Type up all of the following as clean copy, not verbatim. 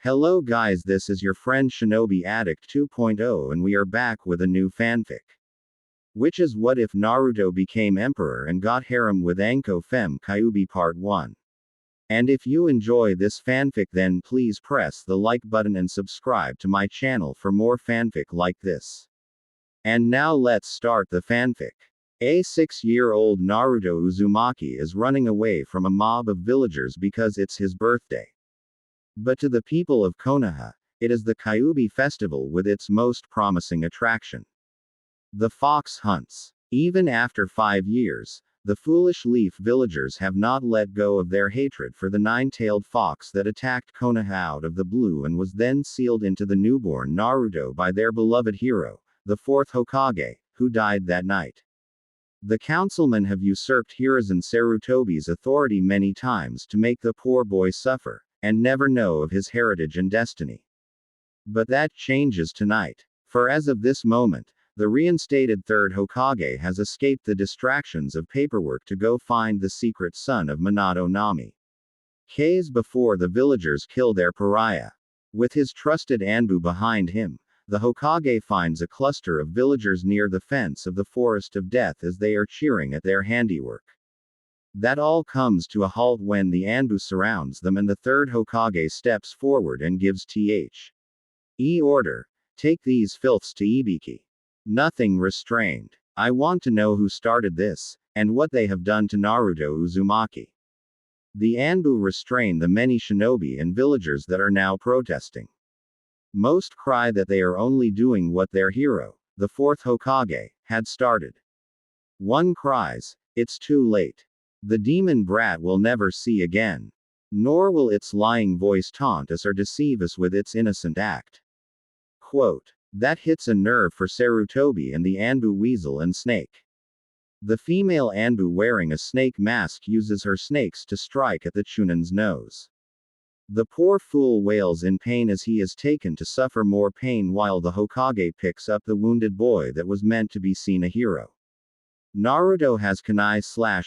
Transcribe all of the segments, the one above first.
Hello guys, this is your friend Shinobi Addict 2.0 and we are back with a new fanfic. Which is what if Naruto became emperor and got harem with Anko Fem Kyuubi Part 1. And if you enjoy this fanfic then please press the like button and subscribe to my channel for more fanfic like this. And now let's start the fanfic. A 6-year-old Naruto Uzumaki is running away from a mob of villagers because it's his birthday. But to the people of Konoha, it is the Kyuubi festival with its most promising attraction. The fox hunts. Even after 5 years, the foolish leaf villagers have not let go of their hatred for the nine-tailed fox that attacked Konoha out of the blue and was then sealed into the newborn Naruto by their beloved hero, the fourth Hokage, who died that night. The councilmen have usurped Hiruzen Sarutobi's authority many times to make the poor boy suffer, and never know of his heritage and destiny. But that changes tonight. For as of this moment, the reinstated third Hokage has escaped the distractions of paperwork to go find the secret son of Minato Nami. K's before the villagers kill their pariah. With his trusted Anbu behind him, the Hokage finds a cluster of villagers near the fence of the Forest of Death as they are cheering at their handiwork. That all comes to a halt when the Anbu surrounds them and the third Hokage steps forward and gives the order. Take these filths to Ibiki. Nothing restrained. I want to know who started this, and what they have done to Naruto Uzumaki. The Anbu restrain the many shinobi and villagers that are now protesting. Most cry that they are only doing what their hero, the fourth Hokage, had started. One cries, "It's too late. The demon brat will never see again. Nor will its lying voice taunt us or deceive us with its innocent act." Quote. That hits a nerve for Sarutobi and the Anbu weasel and snake. The female Anbu wearing a snake mask uses her snakes to strike at the Chunin's nose. The poor fool wails in pain as he is taken to suffer more pain while the Hokage picks up the wounded boy that was meant to be seen a hero. Naruto has kunai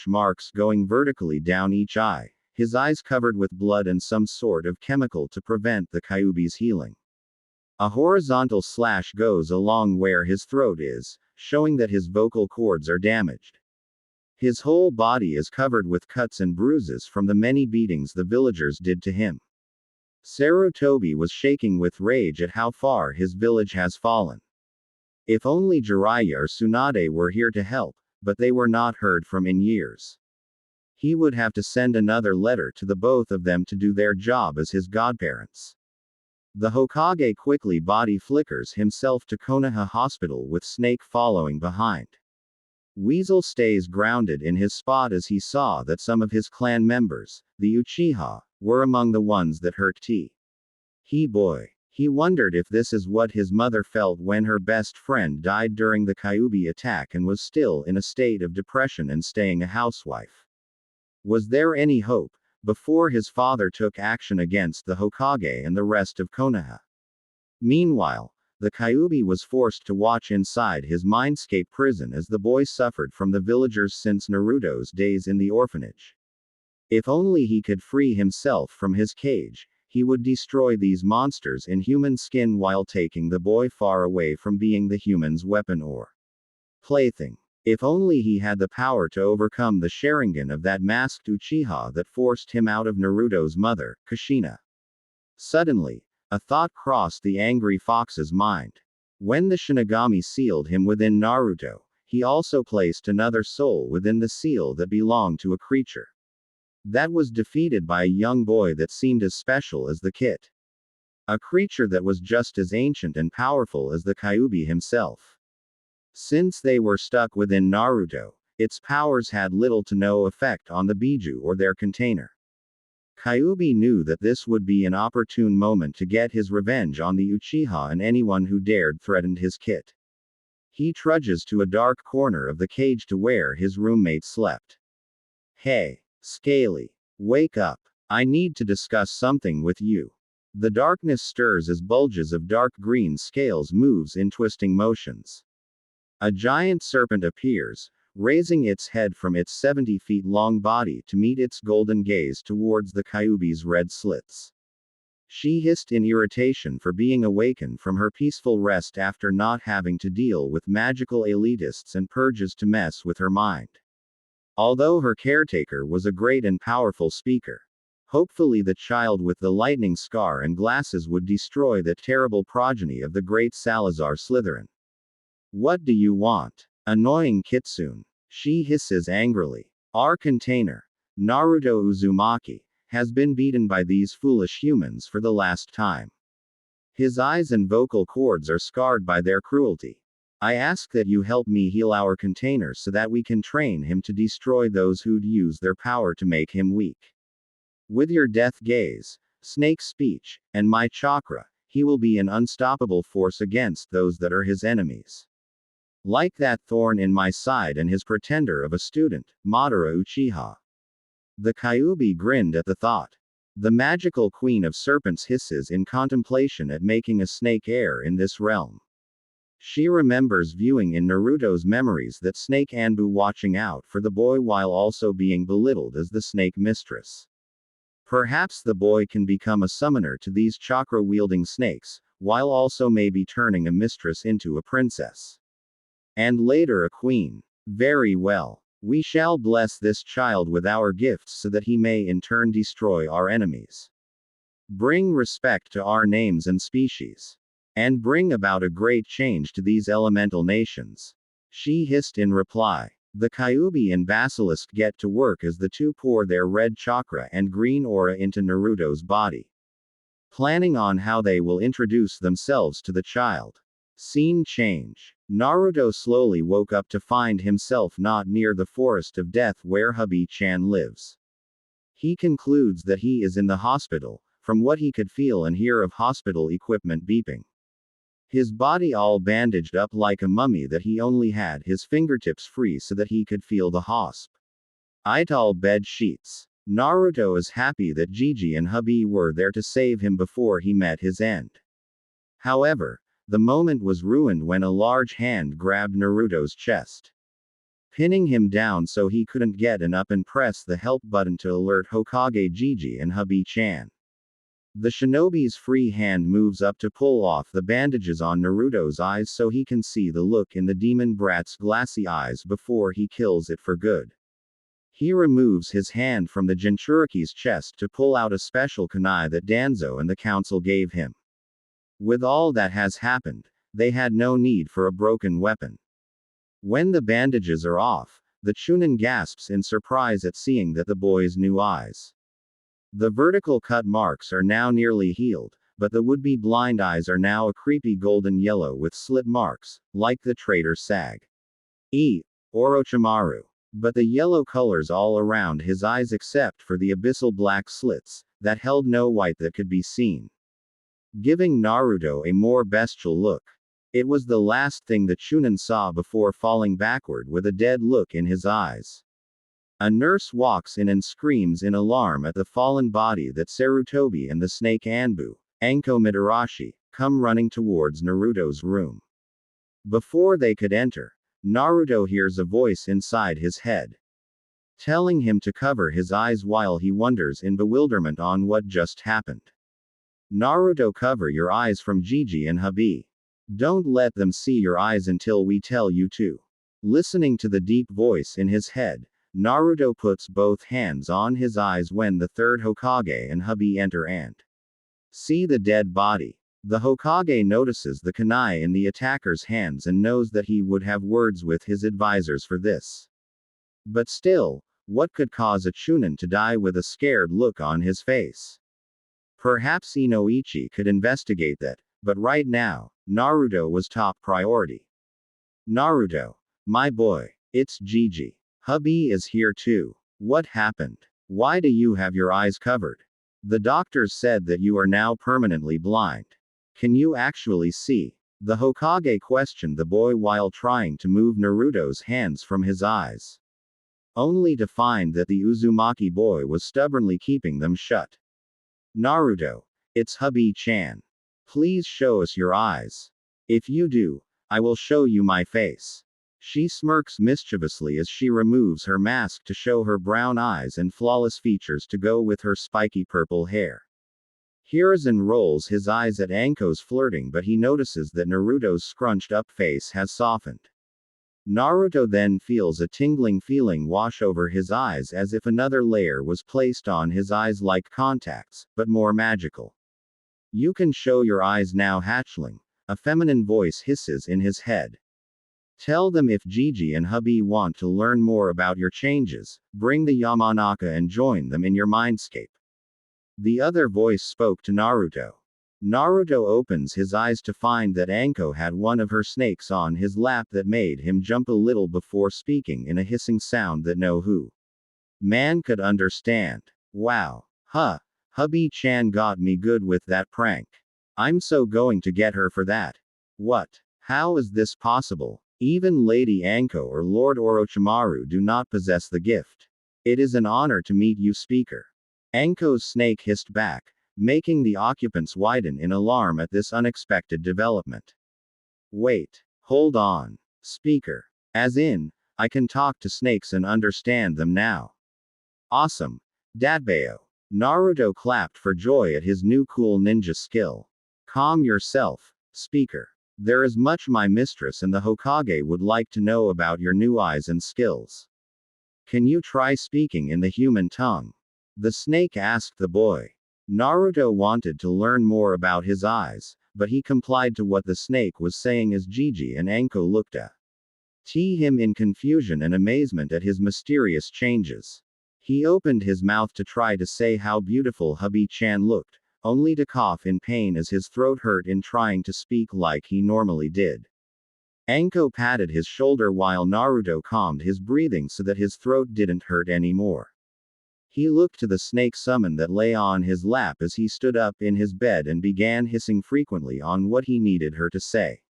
marks going vertically down each eye, his eyes covered with blood and some sort of chemical to prevent the Kyuubi's healing. A horizontal slash goes along where his throat is, showing that his vocal cords are damaged. His whole body is covered with cuts and bruises from the many beatings the villagers did to him. Sarutobi was shaking with rage at how far his village has fallen. If only Jiraiya or Tsunade were here to help, but they were not heard from in years. He would have to send another letter to the both of them to do their job as his godparents. The Hokage quickly body flickers himself to Konoha Hospital with Snake following behind. Weasel stays grounded in his spot as he saw that some of his clan members, the Uchiha, were among the ones that hurt He wondered if this is what his mother felt when her best friend died during the Kyuubi attack and was still in a state of depression and staying a housewife. Was there any hope, before his father took action against the Hokage and the rest of Konoha? Meanwhile, the Kyuubi was forced to watch inside his mindscape prison as the boy suffered from the villagers since Naruto's days in the orphanage. If only he could free himself from his cage, he would destroy these monsters in human skin while taking the boy far away from being the human's weapon or plaything. If only he had the power to overcome the Sharingan of that masked Uchiha that forced him out of Naruto's mother, Kushina. Suddenly, a thought crossed the angry fox's mind. When the Shinigami sealed him within Naruto, he also placed another soul within the seal that belonged to a creature that was defeated by a young boy that seemed as special as the kit. A creature that was just as ancient and powerful as the Kyuubi himself. Since they were stuck within Naruto, its powers had little to no effect on the Biju or their container. Kyuubi knew that this would be an opportune moment to get his revenge on the Uchiha and anyone who dared threaten his kit. He trudges to a dark corner of the cage to where his roommate slept. Hey, Scaly. Wake up. I need to discuss something with you. The darkness stirs as bulges of dark green scales moves in twisting motions. A giant serpent appears, raising its head from its 70 feet long body to meet its golden gaze towards the Kyuubi's red slits. She hissed in irritation for being awakened from her peaceful rest after not having to deal with magical elitists and purges to mess with her mind. Although her caretaker was a great and powerful speaker. Hopefully the child with the lightning scar and glasses would destroy the terrible progeny of the great Salazar Slytherin. What do you want? Annoying Kitsune. She hisses angrily. Our container, Naruto Uzumaki, has been beaten by these foolish humans for the last time. His eyes and vocal cords are scarred by their cruelty. I ask that you help me heal our container so that we can train him to destroy those who'd use their power to make him weak. With your death gaze, snake speech, and my chakra, he will be an unstoppable force against those that are his enemies. Like that thorn in my side and his pretender of a student, Madara Uchiha. The Kyuubi grinned at the thought. The magical queen of serpents hisses in contemplation at making a snake heir in this realm. She remembers viewing in Naruto's memories that Snake Anbu watching out for the boy while also being belittled as the snake mistress. Perhaps the boy can become a summoner to these chakra-wielding snakes, while also maybe turning a mistress into a princess. And later a queen. Very well. We shall bless this child with our gifts so that he may in turn destroy our enemies. Bring respect to our names and species. And bring about a great change to these elemental nations. She hissed in reply. The Kyuubi and Basilisk get to work as the two pour their red chakra and green aura into Naruto's body. Planning on how they will introduce themselves to the child. Scene change. Naruto slowly woke up to find himself not near the forest of death where Hubby-chan lives. He concludes that he is in the hospital, from what he could feel and hear of hospital equipment beeping. His body all bandaged up like a mummy that he only had his fingertips free so that he could feel the hospital bed sheets. Naruto is happy that Gigi and Hubby were there to save him before he met his end. However, the moment was ruined when a large hand grabbed Naruto's chest, pinning him down so he couldn't get up and press the help button to alert Hokage Gigi and Hubby-chan. The shinobi's free hand moves up to pull off the bandages on Naruto's eyes so he can see the look in the demon brat's glassy eyes before he kills it for good. He removes his hand from the Jinchuriki's chest to pull out a special kunai that Danzo and the council gave him. With all that has happened, they had no need for a broken weapon. When the bandages are off, the Chunin gasps in surprise at seeing that the boy's new eyes. The vertical cut marks are now nearly healed, but the would-be blind eyes are now a creepy golden yellow with slit marks, like the traitor Sag. Orochimaru. But the yellow colors all around his eyes except for the abyssal black slits, that held no white that could be seen. Giving Naruto a more bestial look. It was the last thing the Chunin saw before falling backward with a dead look in his eyes. A nurse walks in and screams in alarm at the fallen body that Sarutobi and the snake Anbu, Anko Midarashi, come running towards Naruto's room. Before they could enter, Naruto hears a voice inside his head, telling him to cover his eyes while he wonders in bewilderment on what just happened. Naruto, cover your eyes from Gigi and Hubby. Don't let them see your eyes until we tell you to. Listening to the deep voice in his head, Naruto puts both hands on his eyes when the third Hokage and Hubby enter and see the dead body. The Hokage notices the kunai in the attacker's hands and knows that he would have words with his advisors for this. But still, what could cause a Chunin to die with a scared look on his face? Perhaps Kunoichi could investigate that, but right now, Naruto was top priority. Naruto. My boy. It's Gigi. Hubby is here too. What happened? Why do you have your eyes covered? The doctors said that you are now permanently blind. Can you actually see? The Hokage questioned the boy while trying to move Naruto's hands from his eyes, only to find that the Uzumaki boy was stubbornly keeping them shut. Naruto. It's Hubby-chan. Please show us your eyes. If you do, I will show you my face. She smirks mischievously as she removes her mask to show her brown eyes and flawless features to go with her spiky purple hair. Hiruzen rolls his eyes at Anko's flirting, but he notices that Naruto's scrunched up face has softened. Naruto then feels a tingling feeling wash over his eyes as if another layer was placed on his eyes like contacts, but more magical. You can show your eyes now, hatchling. A feminine voice hisses in his head. Tell them if Gigi and hubby want to learn more about your changes, bring the Yamanaka and join them in your mindscape. The other voice spoke to Naruto. Naruto opens his eyes to find that Anko had one of her snakes on his lap that made him jump a little before speaking in a hissing sound that no who man could understand. Wow. Huh. Hubby-chan got me good with that prank. I'm so going to get her for that. What? How is this possible? Even Lady Anko or Lord Orochimaru do not possess the gift. It is an honor to meet you, speaker. Anko's snake hissed back, making the occupants widen in alarm at this unexpected development. Wait. Hold on. Speaker. As in, I can talk to snakes and understand them now. Awesome. Datbayo. Naruto clapped for joy at his new cool ninja skill. Calm yourself, speaker. There is much my mistress and the Hokage would like to know about your new eyes and skills. Can you try speaking in the human tongue? The snake asked the boy. Naruto wanted to learn more about his eyes, but he complied to what the snake was saying as Gigi and Anko looked at him in confusion and amazement at his mysterious changes. He opened his mouth to try to say how beautiful hubby-chan looked, only to cough in pain as his throat hurt in trying to speak like he normally did. Anko patted his shoulder while Naruto calmed his breathing so that his throat didn't hurt anymore. He looked to the snake summon that lay on his lap as he stood up in his bed and began hissing frequently on what he needed her to say.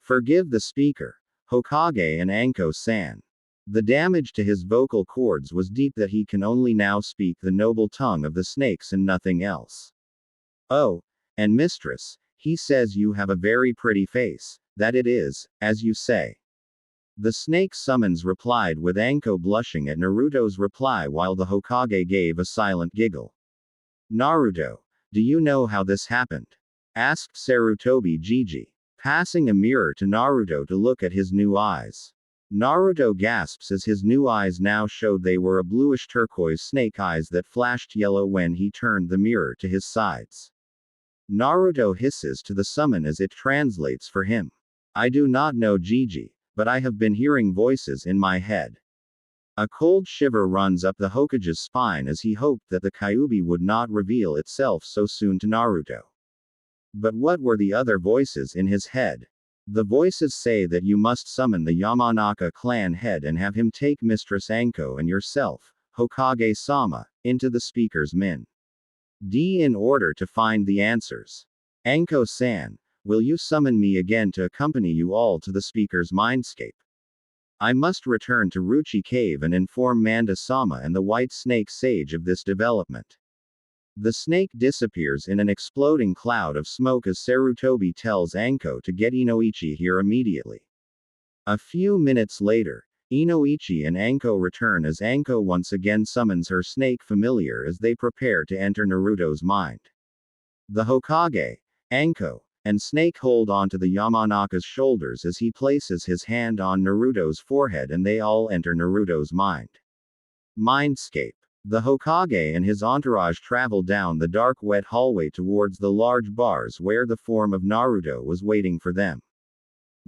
Forgive the speaker, Hokage and Anko-san. The damage to his vocal cords was deep that he can only now speak the noble tongue of the snakes and nothing else. Oh, and mistress, he says you have a very pretty face, that it is, as you say. The snake summons replied with Anko blushing at Naruto's reply while the Hokage gave a silent giggle. Naruto, do you know how this happened? Asked Sarutobi Gigi, passing a mirror to Naruto to look at his new eyes. Naruto gasps as his new eyes now showed they were a bluish turquoise snake eyes that flashed yellow when he turned the mirror to his sides. Naruto hisses to the summon as it translates for him. I do not know Gigi, but I have been hearing voices in my head. A cold shiver runs up the Hokage's spine as he hoped that the Kyuubi would not reveal itself so soon to Naruto. But what were the other voices in his head? The voices say that you must summon the Yamanaka clan head and have him take Mistress Anko and yourself, Hokage-sama, into the speaker's min-d in order to find the answers. Anko-san, will you summon me again to accompany you all to the speaker's mindscape? I must return to Ruchi Cave and inform Manda-sama and the White Snake Sage of this development. The snake disappears in an exploding cloud of smoke as Sarutobi tells Anko to get Kunoichi here immediately. A few minutes later, Kunoichi and Anko return as Anko once again summons her snake familiar as they prepare to enter Naruto's mind. The Hokage, Anko, and Snake hold onto the Yamanaka's shoulders as he places his hand on Naruto's forehead and they all enter Naruto's mindscape. The Hokage and his entourage travel down the dark wet hallway towards the large bars where the form of Naruto was waiting for them.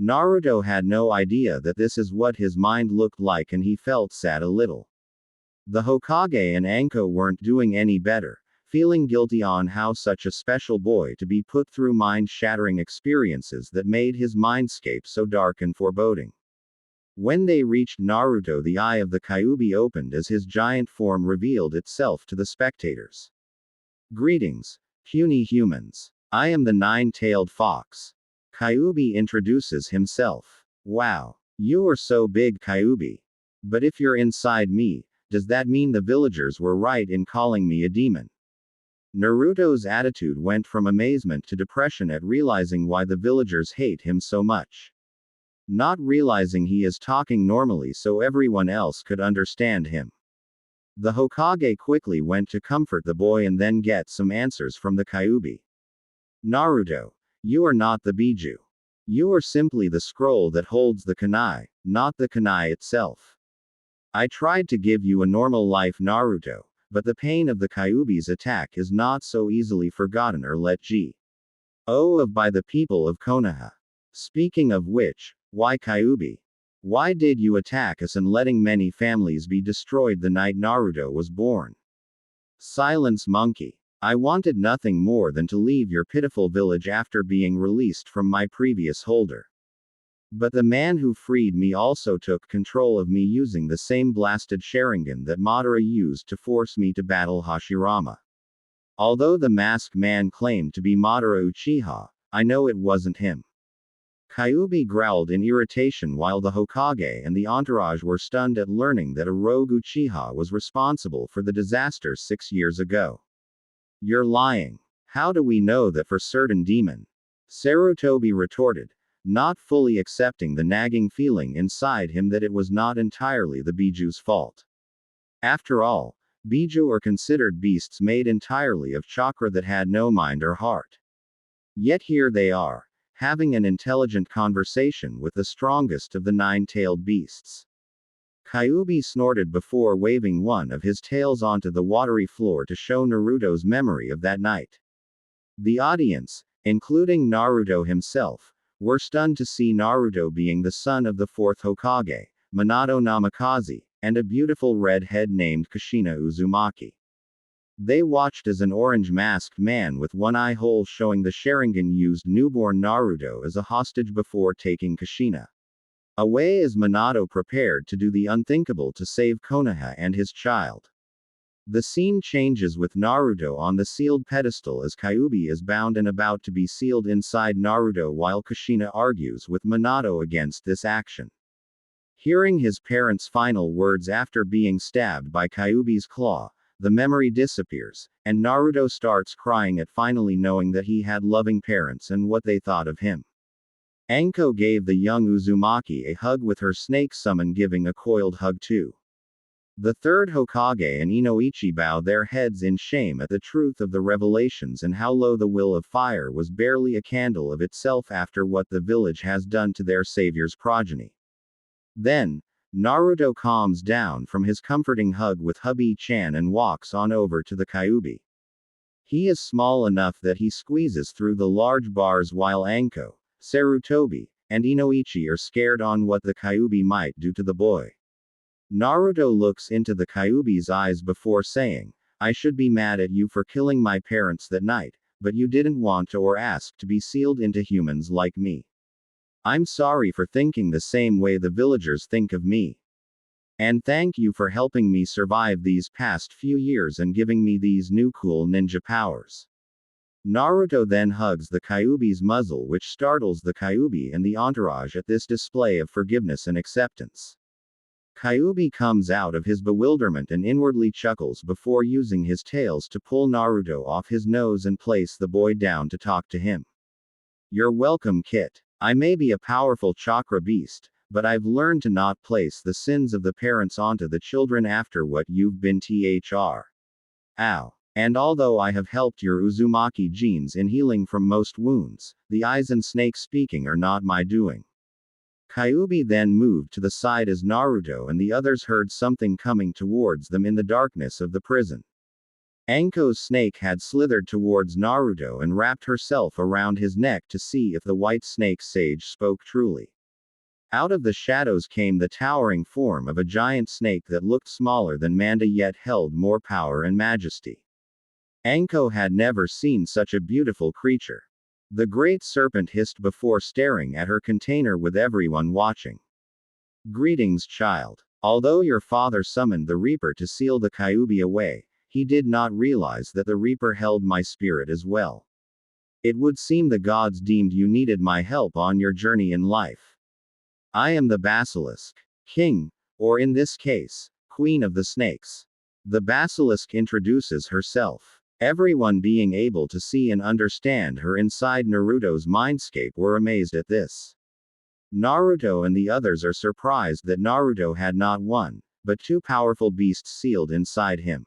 Naruto had no idea that this is what his mind looked like and he felt sad a little. The Hokage and Anko weren't doing any better, feeling guilty on how such a special boy to be put through mind-shattering experiences that made his mindscape so dark and foreboding. When they reached Naruto, the eye of the Kyuubi opened as his giant form revealed itself to the spectators. Greetings, puny humans. I am the nine-tailed fox. Kyuubi introduces himself. Wow. You are so big, Kyuubi. But if you're inside me, does that mean the villagers were right in calling me a demon? Naruto's attitude went from amazement to depression at realizing why the villagers hate him so much. Not realizing he is talking normally so everyone else could understand him. The Hokage quickly went to comfort the boy and then get some answers from the Kyuubi. Naruto, you are not the Biju. You are simply the scroll that holds the kunai, not the kunai itself. I tried to give you a normal life, Naruto, but the pain of the Kyuubi's attack is not so easily forgotten or let go of by the people of Konoha. Speaking of which, why Kyuubi? Why did you attack us and letting many families be destroyed the night Naruto was born? Silence, monkey. I wanted nothing more than to leave your pitiful village after being released from my previous holder. But the man who freed me also took control of me using the same blasted Sharingan that Madara used to force me to battle Hashirama. Although the masked man claimed to be Madara Uchiha, I know it wasn't him. Kyuubi growled in irritation while the Hokage and the entourage were stunned at learning that a rogue Uchiha was responsible for the disaster 6 years ago. You're lying. How do we know that for certain, demon? Sarutobi retorted, not fully accepting the nagging feeling inside him that it was not entirely the Biju's fault. After all, Biju are considered beasts made entirely of chakra that had no mind or heart. Yet here they are, having an intelligent conversation with the strongest of the nine-tailed beasts. Kyuubi snorted before waving one of his tails onto the watery floor to show Naruto's memory of that night. The audience, including Naruto himself, were stunned to see Naruto being the son of the fourth Hokage, Minato Namikaze, and a beautiful redhead named Kushina Uzumaki. They watched as an orange-masked man with one eye hole showing the Sharingan used newborn Naruto as a hostage before taking Kushina away as Minato prepared to do the unthinkable to save Konoha and his child. The scene changes with Naruto on the sealed pedestal as Kyuubi is bound and about to be sealed inside Naruto while Kushina argues with Minato against this action. Hearing his parents' final words after being stabbed by Kyuubi's claw, the memory disappears, and Naruto starts crying at finally knowing that he had loving parents and what they thought of him. Anko gave the young Uzumaki a hug with her snake summon giving a coiled hug too. The third Hokage and Kunoichi bow their heads in shame at the truth of the revelations and how low the will of fire was barely a candle of itself after what the village has done to their savior's progeny. Then, Naruto calms down from his comforting hug with Hubby-chan and walks on over to the Kyuubi. He is small enough that he squeezes through the large bars while Anko, Sarutobi, and Kunoichi are scared on what the Kyuubi might do to the boy. Naruto looks into the Kyuubi's eyes before saying, I should be mad at you for killing my parents that night, but you didn't want or ask to be sealed into humans like me. I'm sorry for thinking the same way the villagers think of me. And thank you for helping me survive these past few years and giving me these new cool ninja powers. Naruto then hugs the Kyuubi's muzzle, which startles the Kyuubi and the entourage at this display of forgiveness and acceptance. Kyuubi comes out of his bewilderment and inwardly chuckles before using his tails to pull Naruto off his nose and place the boy down to talk to him. You're welcome, Kit. I may be a powerful chakra beast, but I've learned to not place the sins of the parents onto the children after what you've been thr. Ow. And although I have helped your Uzumaki genes in healing from most wounds, the Aizen snake speaking are not my doing. Kyuubi then moved to the side as Naruto and the others heard something coming towards them in the darkness of the prison. Anko's snake had slithered towards Naruto and wrapped herself around his neck to see if the white snake sage spoke truly. Out of the shadows came the towering form of a giant snake that looked smaller than Manda yet held more power and majesty. Anko had never seen such a beautiful creature. The great serpent hissed before staring at her container with everyone watching. Greetings, child. Although your father summoned the Reaper to seal the Kyuubi away, he did not realize that the Reaper held my spirit as well. It would seem the gods deemed you needed my help on your journey in life. I am the Basilisk, King, or in this case, Queen of the Snakes. The Basilisk introduces herself. Everyone being able to see and understand her inside Naruto's mindscape were amazed at this. Naruto and the others are surprised that Naruto had not one, but two powerful beasts sealed inside him.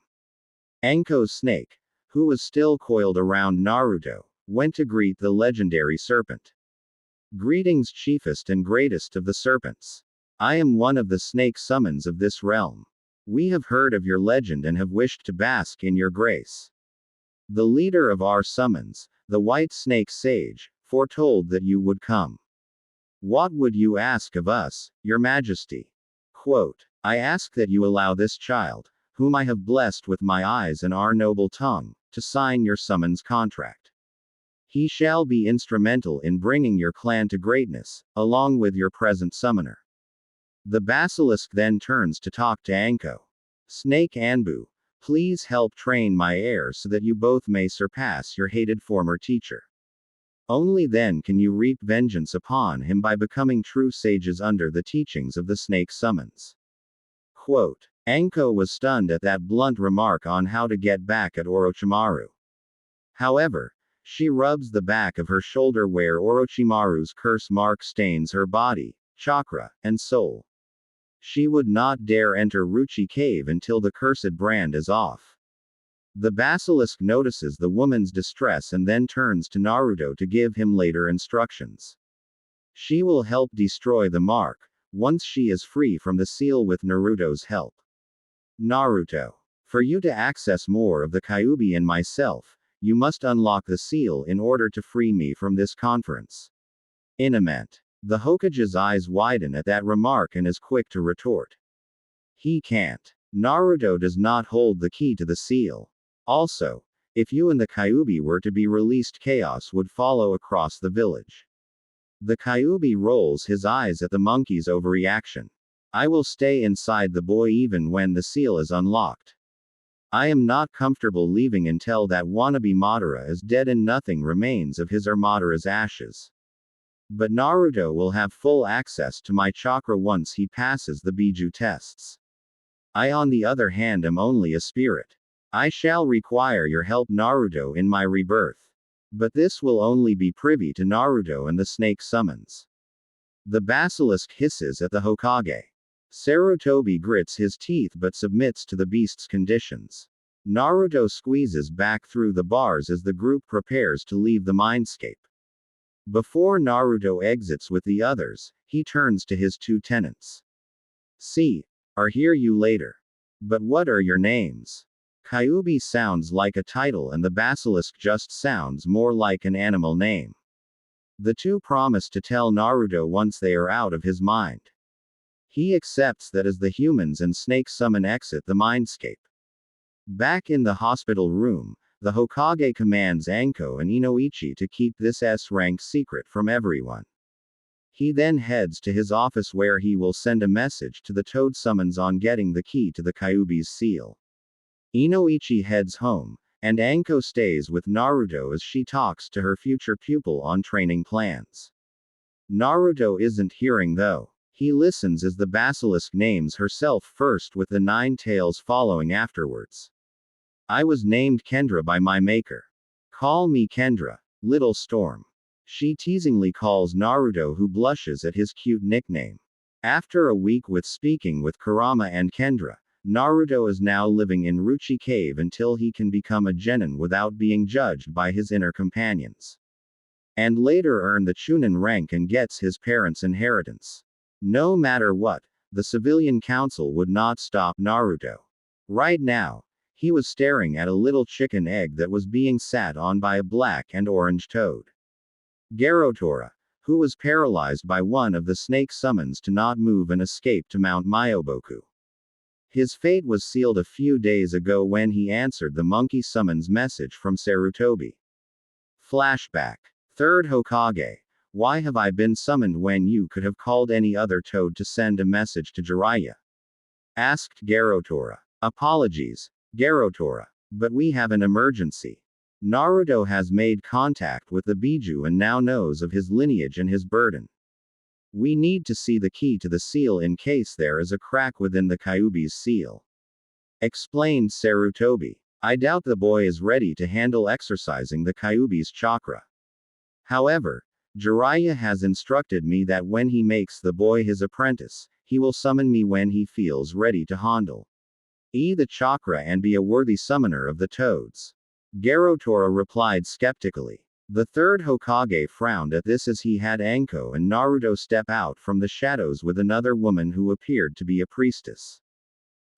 Anko's snake, who was still coiled around Naruto, went to greet the legendary serpent. Greetings, chiefest and greatest of the serpents. I am one of the snake summons of this realm. We have heard of your legend and have wished to bask in your grace. The leader of our summons, the white snake sage, foretold that you would come. What would you ask of us, your majesty? Quote, I ask that you allow this child, whom I have blessed with my eyes and our noble tongue, to sign your summons contract. He shall be instrumental in bringing your clan to greatness, along with your present summoner. The basilisk then turns to talk to Anko. Snake Anbu, please help train my heir so that you both may surpass your hated former teacher. Only then can you reap vengeance upon him by becoming true sages under the teachings of the snake summons. Quote, Anko was stunned at that blunt remark on how to get back at Orochimaru. However, she rubs the back of her shoulder where Orochimaru's curse mark stains her body, chakra, and soul. She would not dare enter Ruchi Cave until the cursed brand is off. The basilisk notices the woman's distress and then turns to Naruto to give him later instructions. She will help destroy the mark, once she is free from the seal with Naruto's help. Naruto. For you to access more of the Kyuubi and myself, you must unlock the seal in order to free me from this conference. Inament. The Hokage's eyes widen at that remark and is quick to retort. He can't. Naruto does not hold the key to the seal. Also, if you and the Kyuubi were to be released, chaos would follow across the village. The Kyuubi rolls his eyes at the monkey's overreaction. I will stay inside the boy even when the seal is unlocked. I am not comfortable leaving until that wannabe Madara is dead and nothing remains of his or Madara's ashes. But Naruto will have full access to my chakra once he passes the Biju tests. I on the other hand am only a spirit. I shall require your help, Naruto, in my rebirth. But this will only be privy to Naruto and the snake summons. The basilisk hisses at the Hokage. Sarutobi grits his teeth but submits to the beast's conditions. Naruto squeezes back through the bars as the group prepares to leave the mindscape. Before Naruto exits with the others, he turns to his two tenants. See, I'll hear you later. But what are your names? Kyuubi sounds like a title and the basilisk just sounds more like an animal name. The two promise to tell Naruto once they are out of his mind. He accepts that as the humans and snake summon exit the mindscape. Back in the hospital room, the Hokage commands Anko and Inoichi to keep this S-rank secret from everyone. He then heads to his office where he will send a message to the Toad summons on getting the key to the Kyuubi's seal. Inoichi heads home, and Anko stays with Naruto as she talks to her future pupil on training plans. Naruto isn't hearing though. He listens as the basilisk names herself first with the 9 tails following afterwards. I was named Kendra by my maker. Call me Kendra, Little Storm. She teasingly calls Naruto, who blushes at his cute nickname. After a week with speaking with Kurama and Kendra, Naruto is now living in Ruchi Cave until he can become a genin without being judged by his inner companions. And later earn the Chunin rank and gets his parents' inheritance. No matter what, the civilian council would not stop Naruto. Right now, he was staring at a little chicken egg that was being sat on by a black and orange toad. Garotora, who was paralyzed by one of the snake summons to not move and escape to Mount Myoboku. His fate was sealed a few days ago when he answered the monkey summons message from Sarutobi. Flashback. Third Hokage. Why have I been summoned when you could have called any other toad to send a message to Jiraiya? Asked Garotora. Apologies, Garotora. But we have an emergency. Naruto has made contact with the Biju and now knows of his lineage and his burden. We need to see the key to the seal in case there is a crack within the Kyuubi's seal. Explained Sarutobi. I doubt the boy is ready to handle exercising the Kyuubi's chakra. However, Jiraiya has instructed me that when he makes the boy his apprentice, he will summon me when he feels ready to handle the chakra and be a worthy summoner of the toads. Garotora replied skeptically. The third Hokage frowned at this as he had Anko and Naruto step out from the shadows with another woman who appeared to be a priestess.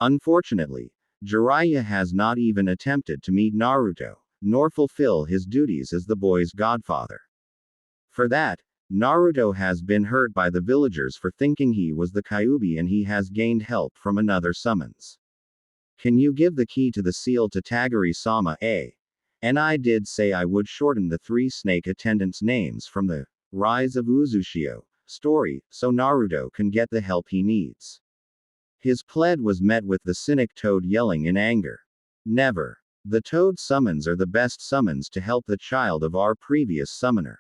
Unfortunately, Jiraiya has not even attempted to meet Naruto, nor fulfill his duties as the boy's godfather. For that, Naruto has been hurt by the villagers for thinking he was the Kyuubi, and he has gained help from another summons. Can you give the key to the seal to Tagiri-sama, eh? And I did say I would shorten the 3 snake attendants' names from the Rise of Uzushio story, so Naruto can get the help he needs. His plea was met with the cynic Toad yelling in anger. Never. The Toad summons are the best summons to help the child of our previous summoner.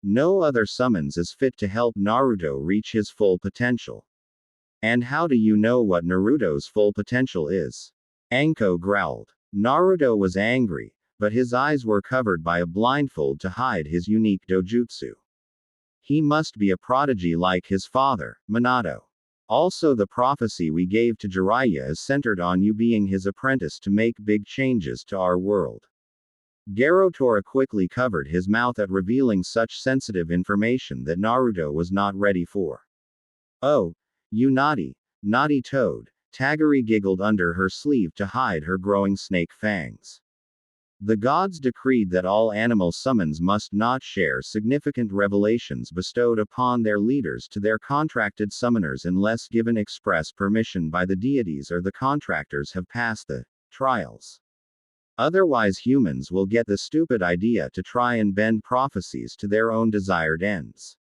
No other summons is fit to help Naruto reach his full potential. And how do you know what Naruto's full potential is? Anko growled. Naruto was angry, but his eyes were covered by a blindfold to hide his unique dojutsu. He must be a prodigy like his father, Minato. Also, the prophecy we gave to Jiraiya is centered on you being his apprentice to make big changes to our world. Garotora quickly covered his mouth at revealing such sensitive information that Naruto was not ready for. Oh, you naughty Toad, Tagiri giggled under her sleeve to hide her growing snake fangs. The gods decreed that all animal summons must not share significant revelations bestowed upon their leaders to their contracted summoners unless given express permission by the deities or the contractors have passed the trials. Otherwise, humans will get the stupid idea to try and bend prophecies to their own desired ends.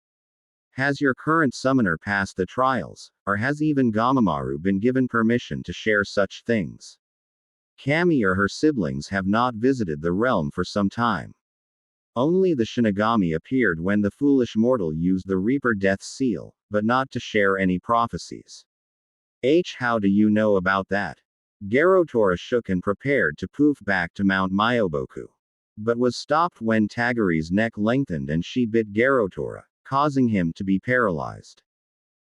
Has your current summoner passed the trials, or has even Gamamaru been given permission to share such things? Kami or her siblings have not visited the realm for some time. Only the Shinigami appeared when the foolish mortal used the Reaper Death Seal, but not to share any prophecies. How do you know about that? Garotora shook and prepared to poof back to Mount Myoboku. But was stopped when Tagiri's neck lengthened and she bit Garotora, causing him to be paralyzed.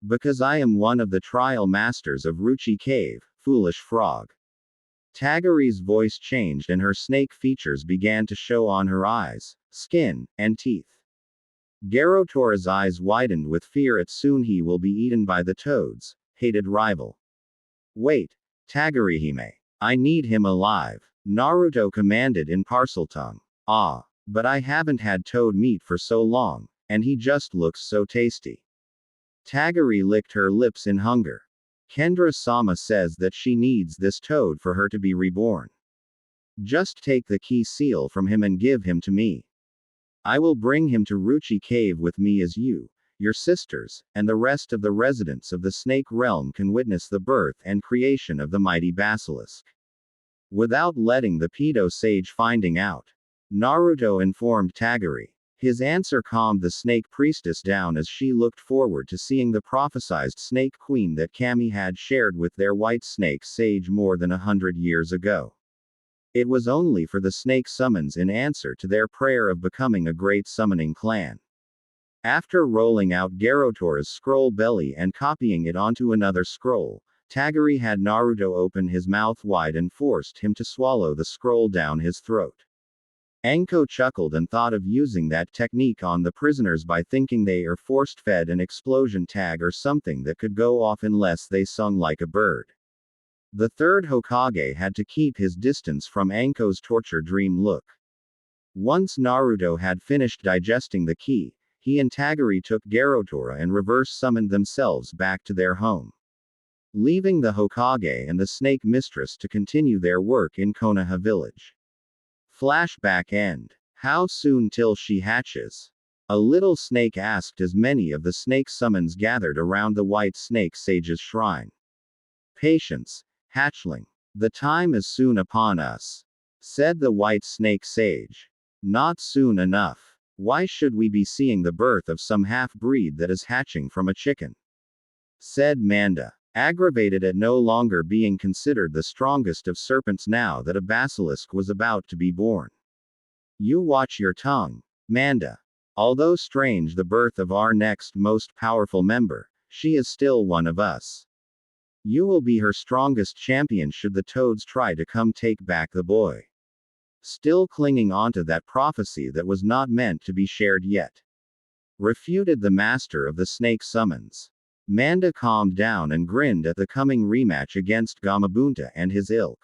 Because I am one of the trial masters of Ruchi Cave, foolish frog. Tagiri's voice changed and her snake features began to show on her eyes, skin, and teeth. Garotora's eyes widened with fear at soon he will be eaten by the toads, hated rival. Wait, Tagiri-hime. I need him alive, Naruto commanded in Parseltongue. Ah, but I haven't had toad meat for so long, and he just looks so tasty. Tagiri licked her lips in hunger. Kendra-sama says that she needs this toad for her to be reborn. Just take the key seal from him and give him to me. I will bring him to Ruchi Cave with me as you, your sisters, and the rest of the residents of the Snake Realm can witness the birth and creation of the mighty basilisk. Without letting the pedo sage finding out, Naruto informed Tagiri. His answer calmed the snake priestess down as she looked forward to seeing the prophesized snake queen that Kami had shared with their white snake sage more than 100 years ago. It was only for the snake summons in answer to their prayer of becoming a great summoning clan. After rolling out Garotora's scroll belly and copying it onto another scroll, Tagiri had Naruto open his mouth wide and forced him to swallow the scroll down his throat. Anko chuckled and thought of using that technique on the prisoners by thinking they are force-fed an explosion tag or something that could go off unless they sung like a bird. The third Hokage had to keep his distance from Anko's torture dream look. Once Naruto had finished digesting the key, he and Tagiri took Garotora and reverse summoned themselves back to their home, leaving the Hokage and the Snake Mistress to continue their work in Konoha village. Flashback end. How soon till she hatches? A little snake asked as many of the snake summons gathered around the white snake sage's shrine. Patience, hatchling. The time is soon upon us, said the white snake sage. Not soon enough. Why should we be seeing the birth of some half-breed that is hatching from a chicken? Said Manda, aggravated at no longer being considered the strongest of serpents now that a basilisk was about to be born. You watch your tongue, Manda. Although strange the birth of our next most powerful member, she is still one of us. You will be her strongest champion should the toads try to come take back the boy. Still clinging onto that prophecy that was not meant to be shared yet. Refuted the master of the snake summons. Manda calmed down and grinned at the coming rematch against Gamabunta and his ilk.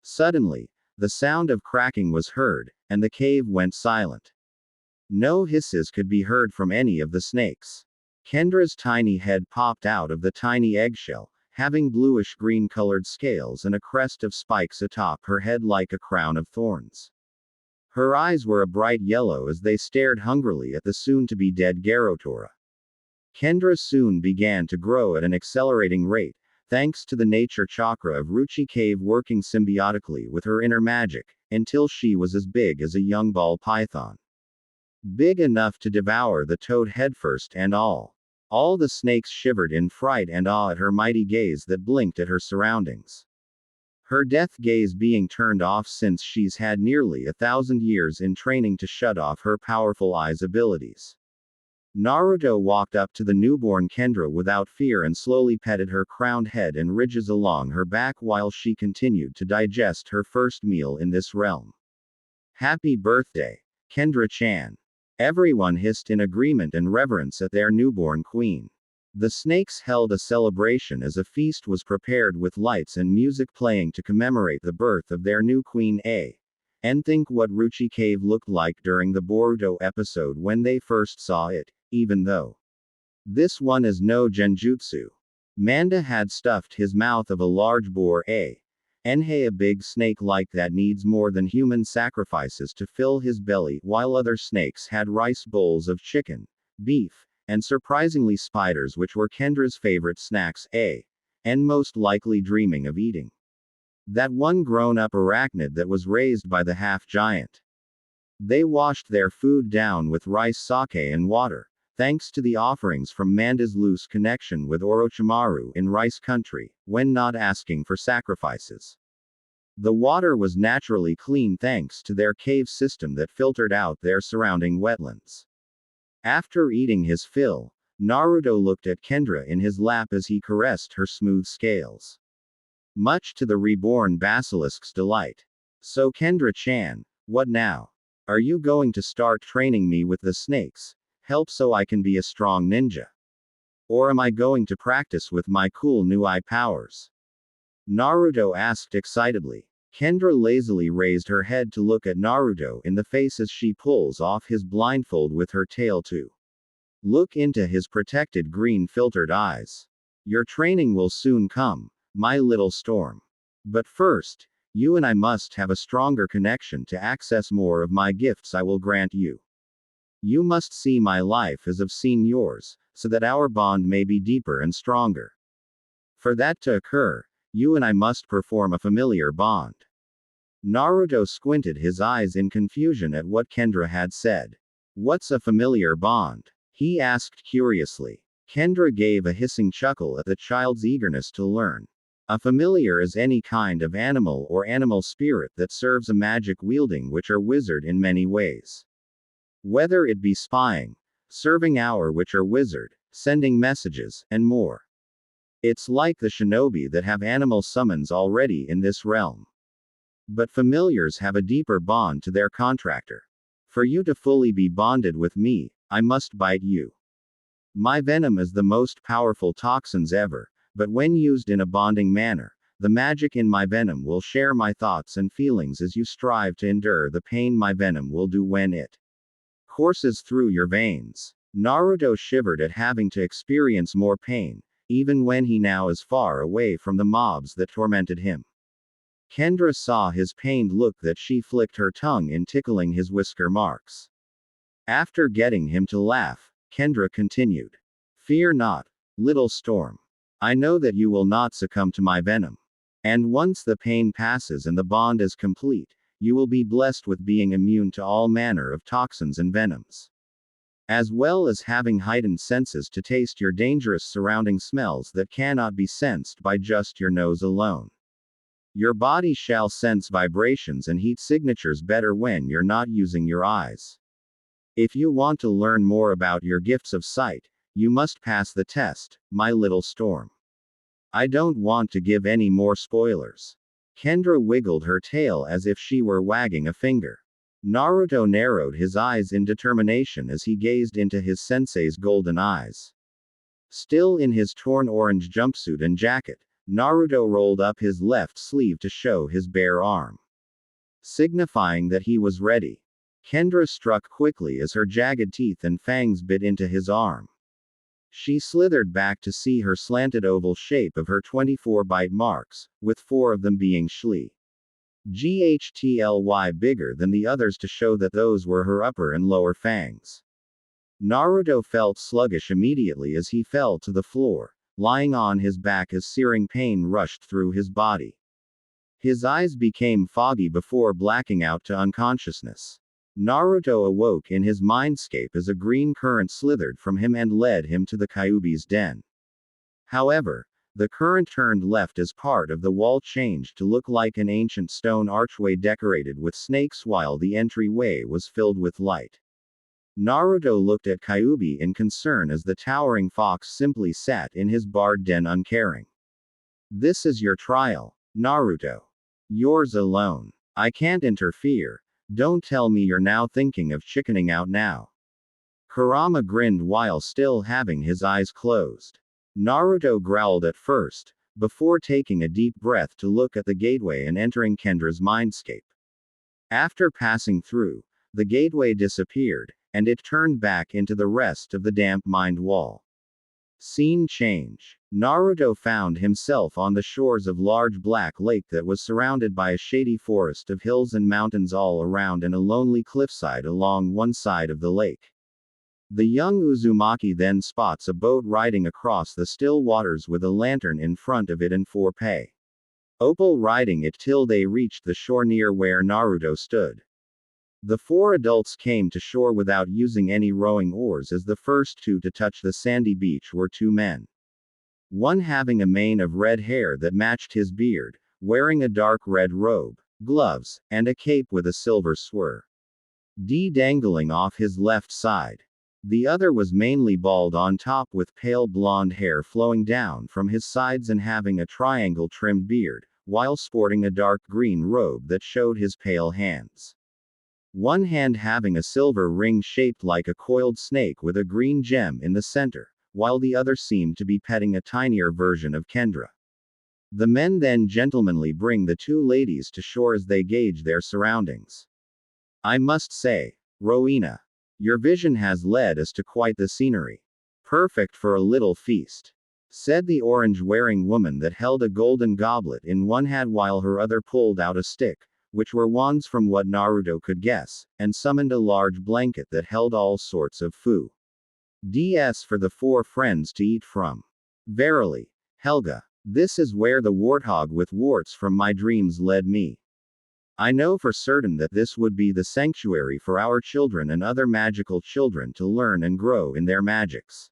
Suddenly, the sound of cracking was heard, and the cave went silent. No hisses could be heard from any of the snakes. Kendra's tiny head popped out of the tiny eggshell, having bluish-green colored scales and a crest of spikes atop her head like a crown of thorns. Her eyes were a bright yellow as they stared hungrily at the soon-to-be dead Garotora. Kendra soon began to grow at an accelerating rate, thanks to the nature chakra of Ruchi Cave working symbiotically with her inner magic, until she was as big as a young ball python. Big enough to devour the toad headfirst and all. All the snakes shivered in fright and awe at her mighty gaze that blinked at her surroundings. Her death gaze being turned off since she's had nearly 1,000 years in training to shut off her powerful eyes' abilities. Naruto walked up to the newborn Kendra without fear and slowly petted her crowned head and ridges along her back while she continued to digest her first meal in this realm. Happy birthday, Kendra-chan. Everyone hissed in agreement and reverence at their newborn queen. The snakes held a celebration as a feast was prepared with lights and music playing to commemorate the birth of their new queen. And think what Ruchi Cave looked like during the Boruto episode when they first saw it, even though this one is no genjutsu. Manda had stuffed his mouth of a large boar. A big snake like that needs more than human sacrifices to fill his belly, while other snakes had rice bowls of chicken, beef, and surprisingly spiders, which were Kendra's favorite snacks. And most likely dreaming of eating that one grown-up arachnid that was raised by the half-giant. They washed their food down with rice sake and water, thanks to the offerings from Manda's loose connection with Orochimaru in Rice Country, when not asking for sacrifices. The water was naturally clean thanks to their cave system that filtered out their surrounding wetlands. After eating his fill, Naruto looked at Kendra in his lap as he caressed her smooth scales. Much to the reborn basilisk's delight. So Kendra-chan, what now? Are you going to start training me with the snakes? Help so I can be a strong ninja? Or am I going to practice with my cool new eye powers? Naruto asked excitedly. Kendra lazily raised her head to look at Naruto in the face as she pulls off his blindfold with her tail to look into his protected green filtered eyes. Your training will soon come, my little storm. But first, you and I must have a stronger connection to access more of my gifts I will grant you. You must see my life as I've seen yours, so that our bond may be deeper and stronger. For that to occur, you and I must perform a familiar bond. Naruto squinted his eyes in confusion at what Kendra had said. What's a familiar bond? He asked curiously. Kendra gave a hissing chuckle at the child's eagerness to learn. A familiar is any kind of animal or animal spirit that serves a magic wielding witch or wizard in many ways. Whether it be spying, serving our witch or wizard, sending messages, and more. It's like the shinobi that have animal summons already in this realm. But familiars have a deeper bond to their contractor. For you to fully be bonded with me, I must bite you. My venom is the most powerful toxins ever, but when used in a bonding manner, the magic in my venom will share my thoughts and feelings as you strive to endure the pain my venom will do when it courses through your veins. Naruto shivered at having to experience more pain, even when he now is far away from the mobs that tormented him. Kendra saw his pained look that she flicked her tongue in tickling his whisker marks. After getting him to laugh, Kendra continued. Fear not, little storm. I know that you will not succumb to my venom. And once the pain passes and the bond is complete, you will be blessed with being immune to all manner of toxins and venoms. As well as having heightened senses to taste your dangerous surrounding smells that cannot be sensed by just your nose alone. Your body shall sense vibrations and heat signatures better when you're not using your eyes. If you want to learn more about your gifts of sight, You must pass the test, my little storm. I don't want to give any more spoilers. Kendra wiggled her tail as if she were wagging a finger. Naruto narrowed his eyes in determination as he gazed into his sensei's golden eyes. Still in his torn orange jumpsuit and jacket, Naruto rolled up his left sleeve to show his bare arm, signifying that he was ready. Kendra struck quickly as her jagged teeth and fangs bit into his arm. She slithered back to see her slanted oval shape of her 24 bite marks, with 4 of them being GHTLY bigger than the others to show that those were her upper and lower fangs. Naruto felt sluggish immediately as he fell to the floor, lying on his back as searing pain rushed through his body. His eyes became foggy before blacking out to unconsciousness. Naruto awoke in his mindscape as a green current slithered from him and led him to the Kyuubi's den. However, the current turned left as part of the wall changed to look like an ancient stone archway decorated with snakes while the entryway was filled with light. Naruto looked at Kyuubi in concern as the towering fox simply sat in his barred den uncaring. This is your trial, Naruto. Yours alone. I can't interfere. Don't tell me you're now thinking of chickening out now. Kurama grinned while still having his eyes closed. Naruto growled at first, before taking a deep breath to look at the gateway and entering Kendra's mindscape. After passing through, the gateway disappeared, and it turned back into the rest of the damp mind wall. Scene change. Naruto found himself on the shores of large black lake that was surrounded by a shady forest of hills and mountains all around and a lonely cliffside along one side of the lake. The young Uzumaki then spots a boat riding across the still waters with a lantern in front of it and 4 Opal riding it till they reached the shore near where Naruto stood. The 4 adults came to shore without using any rowing oars as the first 2 to touch the sandy beach were 2 men. One having a mane of red hair that matched his beard, wearing a dark red robe, gloves, and a cape with a silver swirl dangling off his left side. The other was mainly bald on top with pale blonde hair flowing down from his sides and having a triangle trimmed beard, while sporting a dark green robe that showed his pale hands. One hand having a silver ring shaped like a coiled snake with a green gem in the center, while the other seemed to be petting a tinier version of Kendra. The men then gentlemanly bring the 2 ladies to shore as they gauge their surroundings. I must say, Rowena, your vision has led us to quite the scenery. Perfect for a little feast, said the orange-wearing woman that held a golden goblet in one hand while her other pulled out a stick, which were wands from what Naruto could guess, and summoned a large blanket that held all sorts of food for the 4 friends to eat from. Verily, Helga, this is where the warthog with warts from my dreams led me. I know for certain that this would be the sanctuary for our children and other magical children to learn and grow in their magics,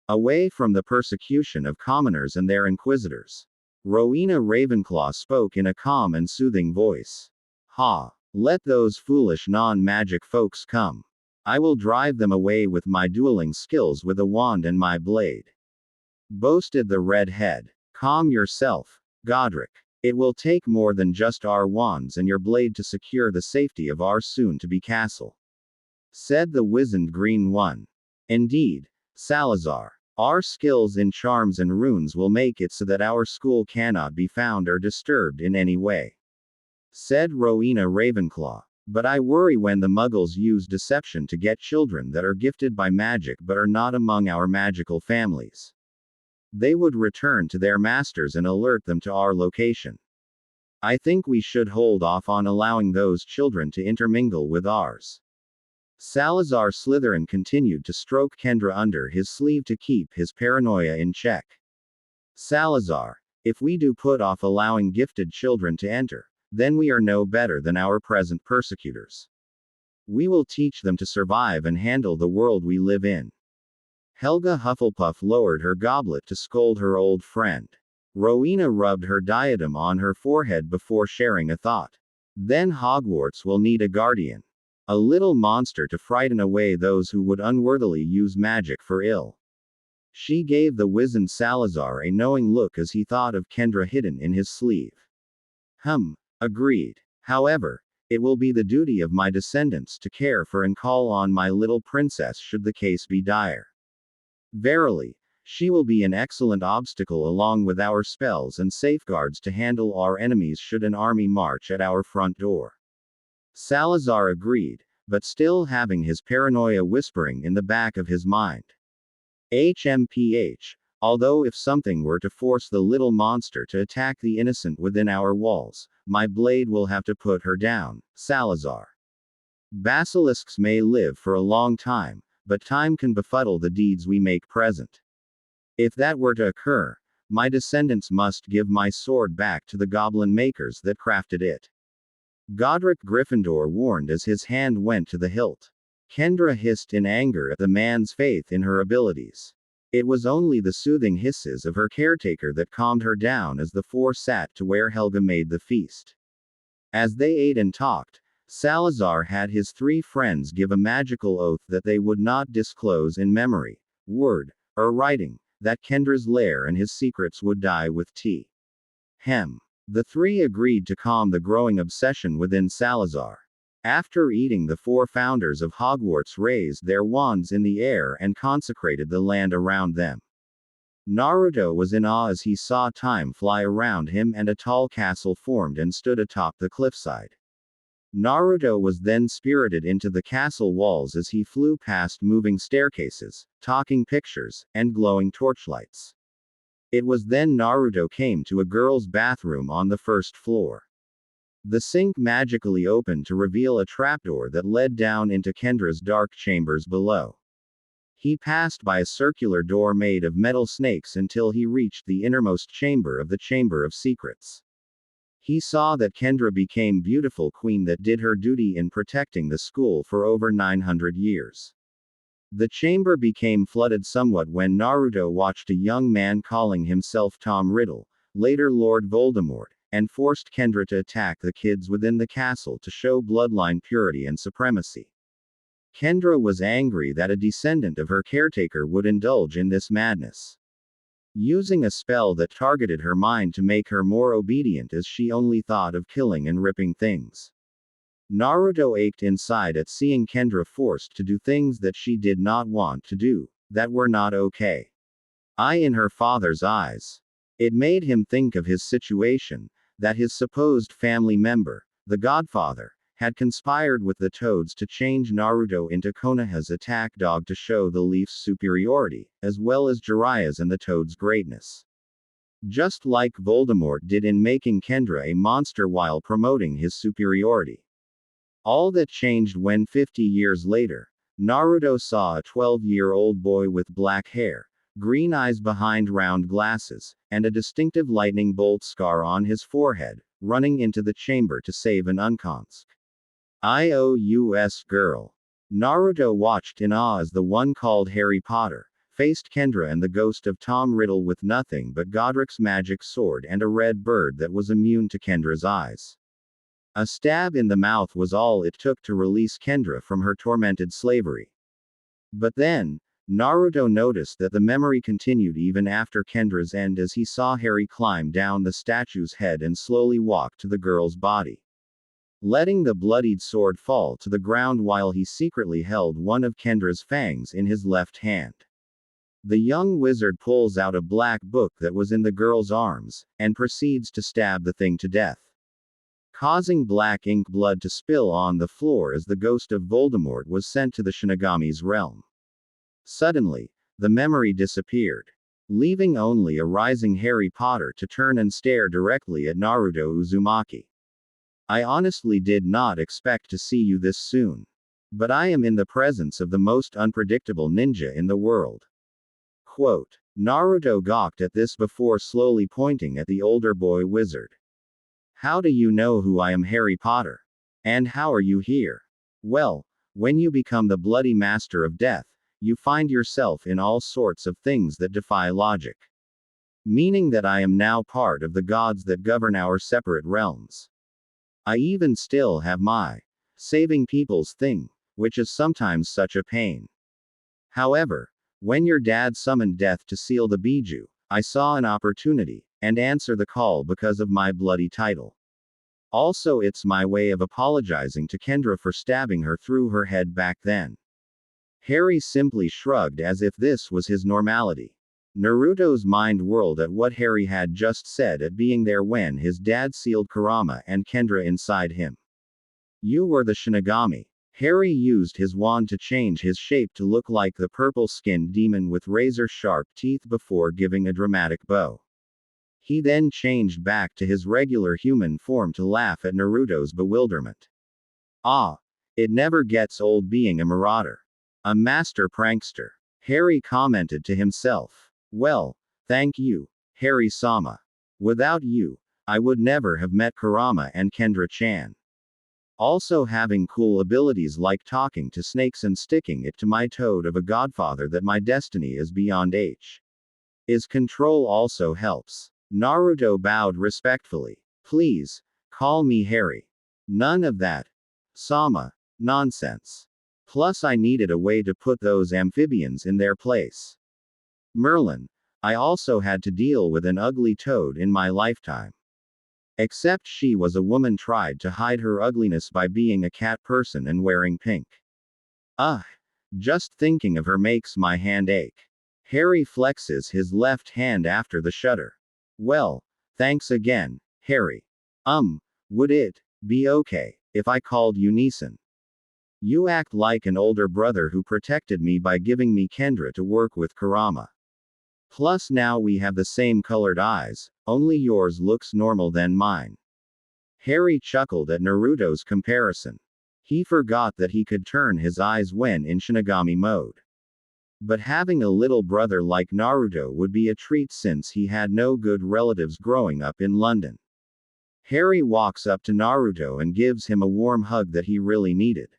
away from the persecution of commoners and their inquisitors. Rowena Ravenclaw spoke in a calm and soothing voice. Ha! Let those foolish non-magic folks come. I will drive them away with my dueling skills with a wand and my blade, boasted the redhead. Calm yourself, Godric. It will take more than just our wands and your blade to secure the safety of our soon-to-be castle, said the wizened green one. Indeed, Salazar. Our skills in charms and runes will make it so that our school cannot be found or disturbed in any way, said Rowena Ravenclaw. But I worry when the Muggles use deception to get children that are gifted by magic but are not among our magical families. They would return to their masters and alert them to our location. I think we should hold off on allowing those children to intermingle with ours. Salazar Slytherin continued to stroke Kendra under his sleeve to keep his paranoia in check. Salazar, if we do put off allowing gifted children to enter, then we are no better than our present persecutors. We will teach them to survive and handle the world we live in. Helga Hufflepuff lowered her goblet to scold her old friend. Rowena rubbed her diadem on her forehead before sharing a thought. Then Hogwarts will need a guardian. A little monster to frighten away those who would unworthily use magic for ill. She gave the wizened Salazar a knowing look as he thought of Kendra hidden in his sleeve. Agreed. However, it will be the duty of my descendants to care for and call on my little princess should the case be dire. Verily, she will be an excellent obstacle along with our spells and safeguards to handle our enemies should an army march at our front door. Salazar agreed, but still having his paranoia whispering in the back of his mind. HMPH, although if something were to force the little monster to attack the innocent within our walls, my blade will have to put her down, Salazar. Basilisks may live for a long time, but time can befuddle the deeds we make present. If that were to occur, my descendants must give my sword back to the goblin makers that crafted it. Godric Gryffindor warned as his hand went to the hilt. Kendra hissed in anger at the man's faith in her abilities. It was only the soothing hisses of her caretaker that calmed her down as the four sat to where Helga made the feast. As they ate and talked, Salazar had his three friends give a magical oath that they would not disclose in memory, word, or writing, that Kendra's lair and his secrets would die with tea. The three agreed to calm the growing obsession within Salazar. After eating, the four founders of Hogwarts raised their wands in the air and consecrated the land around them. Naruto was in awe as he saw time fly around him and a tall castle formed and stood atop the cliffside. Naruto was then spirited into the castle walls as he flew past moving staircases, talking pictures, and glowing torchlights. It was then Naruto came to a girl's bathroom on the first floor. The sink magically opened to reveal a trapdoor that led down into Kendra's dark chambers below. He passed by a circular door made of metal snakes until he reached the innermost chamber of the Chamber of Secrets. He saw that Kendra became beautiful queen that did her duty in protecting the school for over 900 years. The chamber became flooded somewhat when Naruto watched a young man calling himself Tom Riddle, later Lord Voldemort, and forced Kendra to attack the kids within the castle to show bloodline purity and supremacy. Kendra was angry that a descendant of her caretaker would indulge in this madness. Using a spell that targeted her mind to make her more obedient as she only thought of killing and ripping things. Naruto ached inside at seeing Kendra forced to do things that she did not want to do, that were not okay. In her father's eyes. It made him think of his situation, that his supposed family member, the Godfather, had conspired with the Toads to change Naruto into Konoha's attack dog to show the Leaf's superiority, as well as Jiraiya's and the Toad's greatness. Just like Voldemort did in making Kendra a monster while promoting his superiority. All that changed when 50 years later, Naruto saw a 12-year-old boy with black hair, green eyes behind round glasses, and a distinctive lightning bolt scar on his forehead, running into the chamber to save an unconscious girl. Naruto watched in awe as the one called Harry Potter faced Kendra and the ghost of Tom Riddle with nothing but Godric's magic sword and a red bird that was immune to Kendra's eyes. A stab in the mouth was all it took to release Kendra from her tormented slavery. But then, Naruto noticed that the memory continued even after Kendra's end as he saw Harry climb down the statue's head and slowly walk to the girl's body. Letting the bloodied sword fall to the ground while he secretly held one of Kendra's fangs in his left hand. The young wizard pulls out a black book that was in the girl's arms, and proceeds to stab the thing to death, causing black ink blood to spill on the floor as the ghost of Voldemort was sent to the Shinigami's realm. Suddenly, the memory disappeared, leaving only a rising Harry Potter to turn and stare directly at Naruto Uzumaki. I honestly did not expect to see you this soon. But I am in the presence of the most unpredictable ninja in the world. Quote. Naruto gawked at this before slowly pointing at the older boy wizard. How do you know who I am, Harry Potter? And how are you here? Well, when you become the bloody master of death, you find yourself in all sorts of things that defy logic. Meaning that I am now part of the gods that govern our separate realms. I even still have my saving people's thing, which is sometimes such a pain. However, When your dad summoned death to seal the biju, I saw an opportunity, and answer the call because of my bloody title. Also, it's my way of apologizing to Kendra for stabbing her through her head back then. Harry simply shrugged as if this was his normality. Naruto's mind whirled at what Harry had just said at being there when his dad sealed Kurama and Kendra inside him. You were the Shinigami. Harry used his wand to change his shape to look like the purple-skinned demon with razor-sharp teeth before giving a dramatic bow. He then changed back to his regular human form to laugh at Naruto's bewilderment. Ah, it never gets old being a marauder. A master prankster. Harry commented to himself. Well, thank you, Harry-sama. Without you, I would never have met Kurama and Kendra-chan. Also having cool abilities like talking to snakes and sticking it to my toad of a godfather that my destiny is beyond is control also helps. Naruto bowed respectfully. Please, call me Harry. None of that. Sama. Nonsense. Plus I needed a way to put those amphibians in their place. Merlin. I also had to deal with an ugly toad in my lifetime. Except she was a woman tried to hide her ugliness by being a cat person and wearing pink. Ugh. Just thinking of her makes my hand ache. Harry flexes his left hand after the shudder. Well, thanks again, Harry. Would it be okay if I called you Neeson? You act like an older brother who protected me by giving me Kendra to work with Kurama. Plus now we have the same colored eyes, only yours looks normal than mine. Harry chuckled at Naruto's comparison. He forgot that he could turn his eyes when in Shinigami mode. But having a little brother like Naruto would be a treat since he had no good relatives growing up in London. Harry walks up to Naruto and gives him a warm hug that he really needed.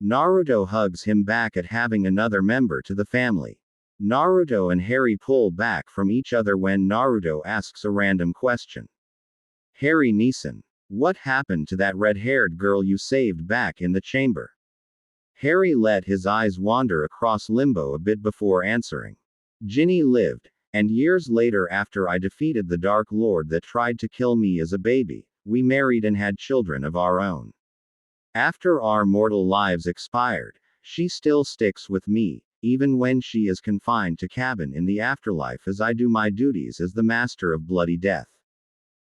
Naruto hugs him back at having another member to the family. Naruto and Harry pull back from each other when Naruto asks a random question. Harry Neeson. What happened to that red-haired girl you saved back in the chamber? Harry let his eyes wander across limbo a bit before answering. Ginny lived, and years later after I defeated the Dark Lord that tried to kill me as a baby, we married and had children of our own. After our mortal lives expired, she still sticks with me, even when she is confined to cabin in the afterlife as I do my duties as the master of bloody death.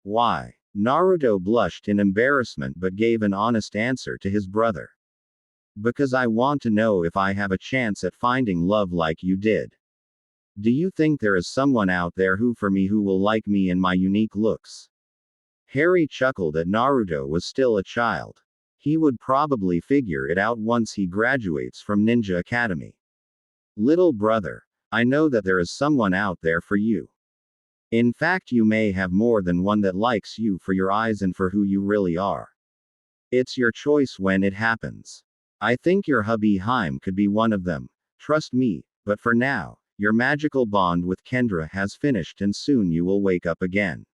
Why? Naruto blushed in embarrassment but gave an honest answer to his brother. Because I want to know if I have a chance at finding love like you did. Do you think there is someone out there who will like me and my unique looks? Harry chuckled at Naruto was still a child. He would probably figure it out once he graduates from Ninja Academy. Little brother, I know that there is someone out there for you. In fact, you may have more than one that likes you for your eyes and for who you really are. It's your choice when it happens. I think your hubby Harem could be one of them. Trust me, but for now, your magical bond with Kendra has finished and soon you will wake up again.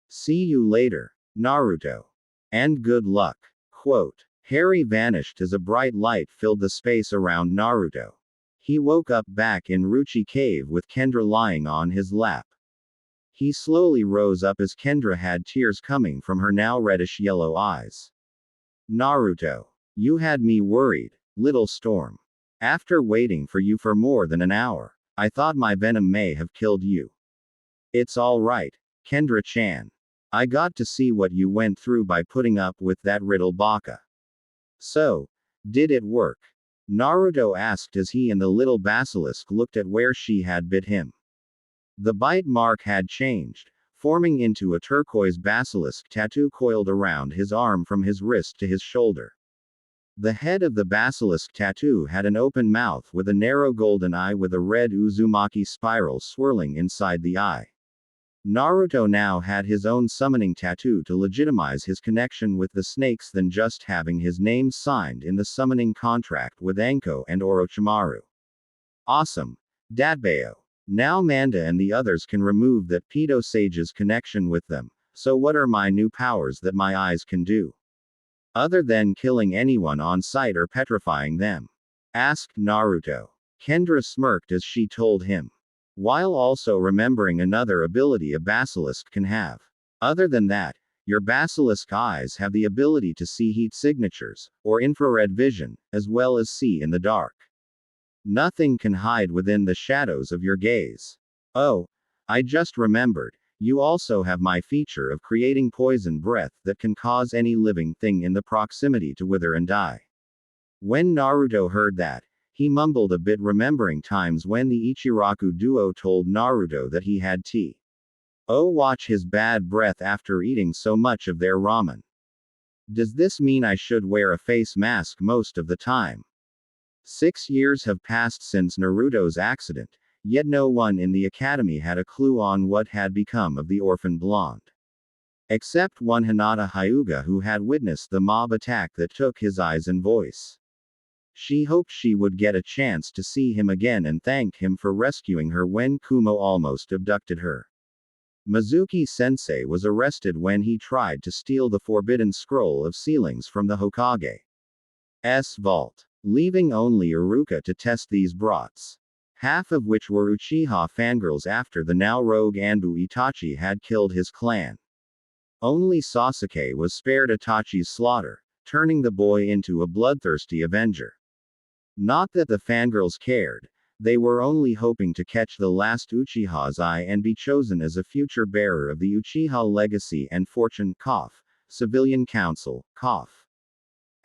See you later, Naruto. And good luck. Quote. Harry vanished as a bright light filled the space around Naruto. He woke up back in Ruchi Cave with Kendra lying on his lap. He slowly rose up as Kendra had tears coming from her now reddish-yellow eyes. Naruto. You had me worried, little storm. After waiting for you for more than an hour, I thought my venom may have killed you. It's all right, Kendra-chan. I got to see what you went through by putting up with that riddle baka. So, did it work? Naruto asked as he and the little basilisk looked at where she had bit him. The bite mark had changed, forming into a turquoise basilisk tattoo coiled around his arm from his wrist to his shoulder. The head of the basilisk tattoo had an open mouth with a narrow golden eye with a red Uzumaki spiral swirling inside the eye. Naruto now had his own summoning tattoo to legitimize his connection with the snakes than just having his name signed in the summoning contract with Anko and Orochimaru. Awesome. Datbeo. Now Manda and the others can remove that pedo sage's connection with them, so what are my new powers that my eyes can do? Other than killing anyone on sight or petrifying them? Asked Naruto. Kendra smirked as she told him. While also remembering another ability a basilisk can have. Other than that, your basilisk eyes have the ability to see heat signatures, or infrared vision, as well as see in the dark. Nothing can hide within the shadows of your gaze. Oh, I just remembered, you also have my feature of creating poison breath that can cause any living thing in the proximity to wither and die. When Naruto heard that, he mumbled a bit, remembering times when the Ichiraku duo told Naruto that he had watch his bad breath after eating so much of their ramen. Does this mean I should wear a face mask most of the time? 6 years have passed since Naruto's accident, yet no one in the academy had a clue on what had become of the orphan blonde. Except one Hinata Hyuga, who had witnessed the mob attack that took his eyes and voice. She hoped she would get a chance to see him again and thank him for rescuing her when Kumo almost abducted her. Mizuki-sensei was arrested when he tried to steal the forbidden scroll of sealings from the Hokage's vault, leaving only Iruka to test these brats, half of which were Uchiha fangirls after the now rogue Anbu Itachi had killed his clan. Only Sasuke was spared Itachi's slaughter, turning the boy into a bloodthirsty avenger. Not that the fangirls cared, they were only hoping to catch the last Uchiha's eye and be chosen as a future bearer of the Uchiha legacy and fortune. Civilian Council.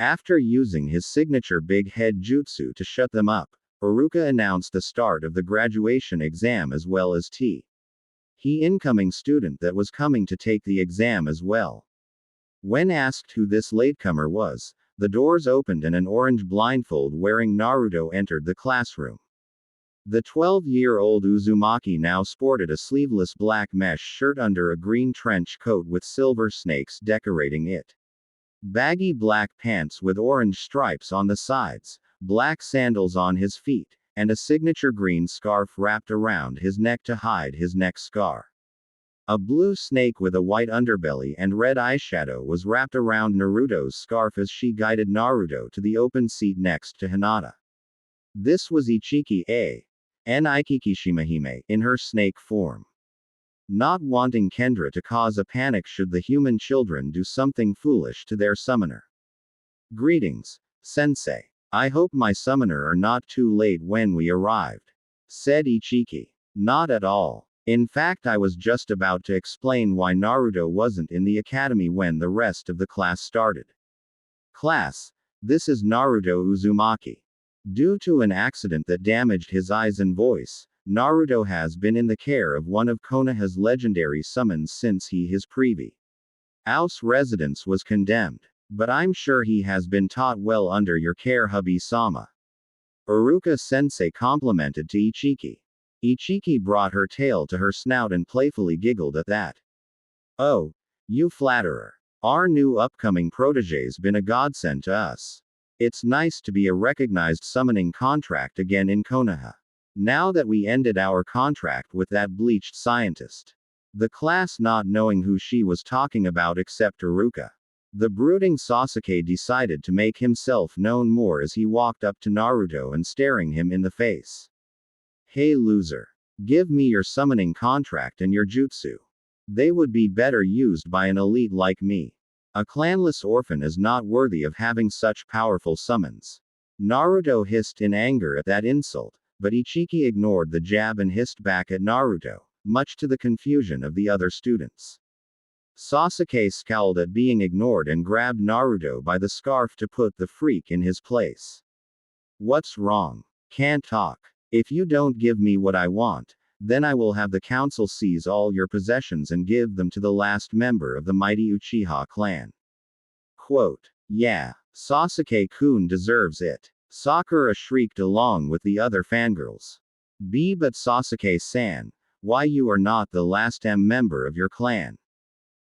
After using his signature big head jutsu to shut them up, Iruka announced the start of the graduation exam as well as he incoming student that was coming to take the exam as well. When asked who this latecomer was, the doors opened and an orange blindfold wearing Naruto entered the classroom. The 12-year-old Uzumaki now sported a sleeveless black mesh shirt under a green trench coat with silver snakes decorating it. Baggy black pants with orange stripes on the sides, black sandals on his feet, and a signature green scarf wrapped around his neck to hide his neck scar. A blue snake with a white underbelly and red eyeshadow was wrapped around Naruto's scarf as she guided Naruto to the open seat next to Hinata. This was Ichiki Ikikishimahime in her snake form. Not wanting Kendra to cause a panic should the human children do something foolish to their summoner. Greetings, Sensei. I hope my summoner are not too late when we arrived, said Ichiki. Not at all. In fact, I was just about to explain why Naruto wasn't in the academy when the rest of the class started. Class, this is Naruto Uzumaki. Due to an accident that damaged his eyes and voice, Naruto has been in the care of one of Konoha's legendary summons since his previous residence was condemned. But I'm sure he has been taught well under your care, hubby-sama. Iruka-sensei complimented to Ichiki. Ichiki brought her tail to her snout and playfully giggled at that. Oh, you flatterer. Our new upcoming protege's been a godsend to us. It's nice to be a recognized summoning contract again in Konoha. Now that we ended our contract with that bleached scientist. The class not knowing who she was talking about except Iruka. The brooding Sasuke decided to make himself known more as he walked up to Naruto and staring him in the face. Hey loser. Give me your summoning contract and your jutsu. They would be better used by an elite like me. A clanless orphan is not worthy of having such powerful summons. Naruto hissed in anger at that insult, but Ichiki ignored the jab and hissed back at Naruto, much to the confusion of the other students. Sasuke scowled at being ignored and grabbed Naruto by the scarf to put the freak in his place. What's wrong? Can't talk. If you don't give me what I want, then I will have the council seize all your possessions and give them to the last member of the mighty Uchiha clan. Quote. Yeah, Sasuke-kun deserves it. Sakura shrieked along with the other fangirls. But Sasuke-san, why you are not the last member of your clan?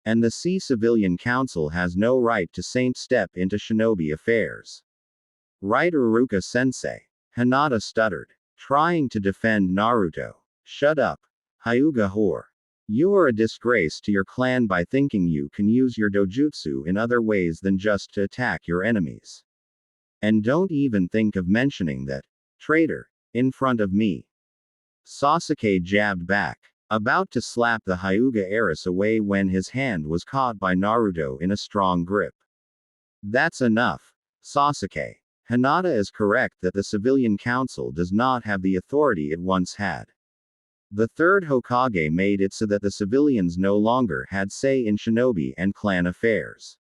And the Civilian Council has no right to step into shinobi affairs. Right, Iruka-sensei? Hinata stuttered, trying to defend Naruto. Shut up. Hyuga whore. You are a disgrace to your clan by thinking you can use your dojutsu in other ways than just to attack your enemies. And don't even think of mentioning that. Traitor. In front of me. Sasuke jabbed back, about to slap the Hyuga heiress away when his hand was caught by Naruto in a strong grip. That's enough. Sasuke. Hinata is correct that the civilian council does not have the authority it once had. The third Hokage made it so that the civilians no longer had say in shinobi and clan affairs.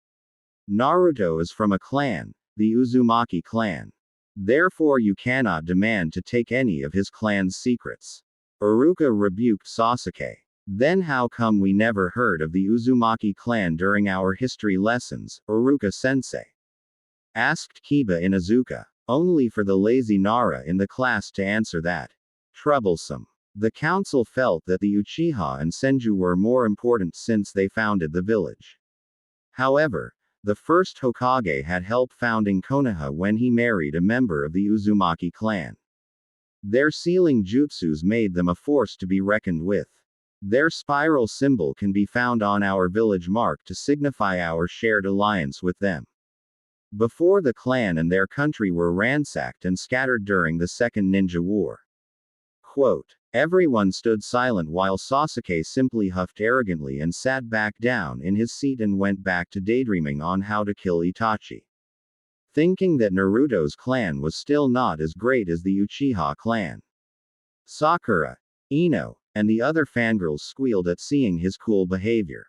Naruto is from a clan, the Uzumaki clan. Therefore you cannot demand to take any of his clan's secrets. Iruka rebuked Sasuke. Then how come we never heard of the Uzumaki clan during our history lessons, Iruka-sensei? Asked Kiba Inuzuka. Only for the lazy Nara in the class to answer that. Troublesome. The council felt that the Uchiha and Senju were more important since they founded the village. However, the first Hokage had helped founding Konoha when he married a member of the Uzumaki clan. Their sealing jutsus made them a force to be reckoned with. Their spiral symbol can be found on our village mark to signify our shared alliance with them. Before the clan and their country were ransacked and scattered during the Second Ninja War. Quote, everyone stood silent while Sasuke simply huffed arrogantly and sat back down in his seat and went back to daydreaming on how to kill Itachi. Thinking that Naruto's clan was still not as great as the Uchiha clan. Sakura, Ino, and the other fangirls squealed at seeing his cool behavior.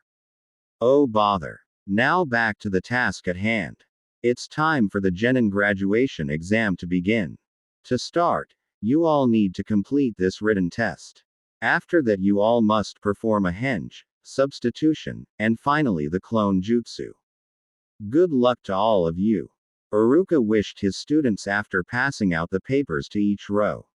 Oh bother. Now back to the task at hand. It's time for the Genin graduation exam to begin. To start, you all need to complete this written test. After that you all must perform a henge, substitution, and finally the clone jutsu. Good luck to all of you. Iruka wished his students after passing out the papers to each row.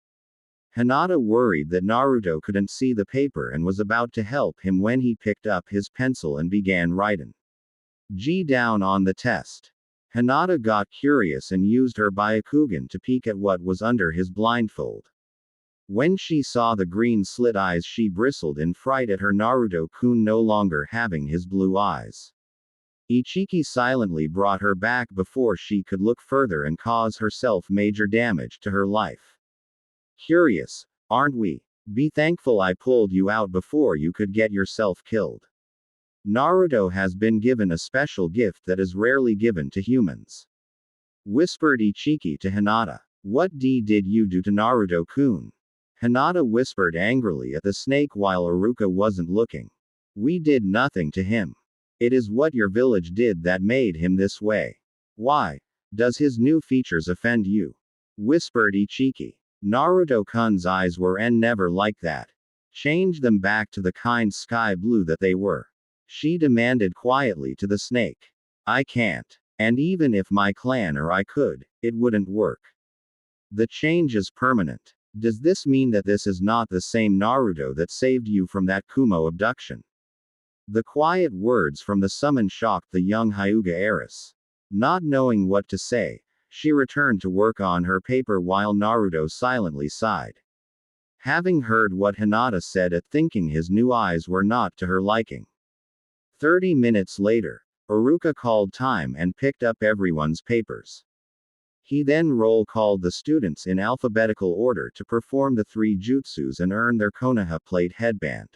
Hinata worried that Naruto couldn't see the paper and was about to help him when he picked up his pencil and began writing. G down on the test. Hinata got curious and used her Byakugan to peek at what was under his blindfold. When she saw the green slit eyes she bristled in fright at her Naruto-kun no longer having his blue eyes. Ichiki silently brought her back before she could look further and cause herself major damage to her life. Curious, aren't we? Be thankful I pulled you out before you could get yourself killed. Naruto has been given a special gift that is rarely given to humans. Whispered Ichiki to Hinata. What did you do to Naruto-kun? Hinata whispered angrily at the snake while Iruka wasn't looking. We did nothing to him. It is what your village did that made him this way. Why? Does his new features offend you? Whispered Ichiki. Naruto-kun's eyes were never like that. Change them back to the kind sky blue that they were. She demanded quietly to the snake. I can't. And even if my clan or I could, it wouldn't work. The change is permanent. Does this mean that this is not the same Naruto that saved you from that Kumo abduction? The quiet words from the summon shocked the young Hyuga heiress. Not knowing what to say, she returned to work on her paper while Naruto silently sighed. Having heard what Hinata said at thinking his new eyes were not to her liking. 30 minutes later, Iruka called time and picked up everyone's papers. He then roll-called the students in alphabetical order to perform the 3 jutsus and earn their Konoha plate headband.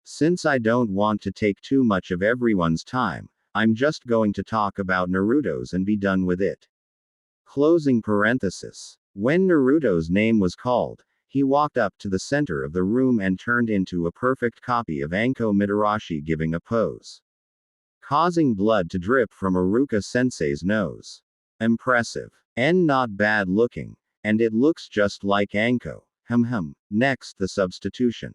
Since I don't want to take too much of everyone's time, I'm just going to talk about Naruto's and be done with it. Closing parenthesis. When Naruto's name was called, he walked up to the center of the room and turned into a perfect copy of Anko Mitarashi giving a pose, causing blood to drip from Iruka-sensei's nose. Impressive. And not bad looking. And it looks just like Anko. Next the substitution.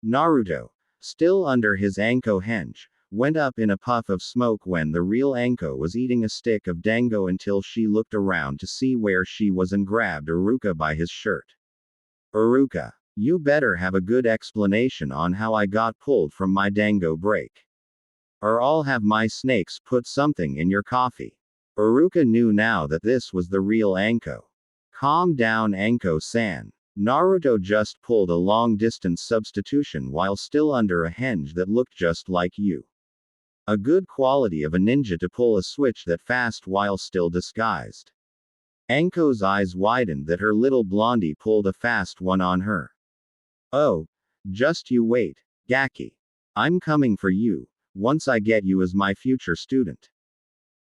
Naruto, still under his Anko henge, went up in a puff of smoke when the real Anko was eating a stick of dango until she looked around to see where she was and grabbed Iruka by his shirt. Iruka, you better have a good explanation on how I got pulled from my dango break. Or I'll have my snakes put something in your coffee. Iruka knew now that this was the real Anko. Calm down Anko-san. Naruto just pulled a long-distance substitution while still under a henge that looked just like you. A good quality of a ninja to pull a switch that fast while still disguised. Anko's eyes widened that her little blondie pulled a fast one on her. Oh, just you wait, Gaki. I'm coming for you, once I get you as my future student.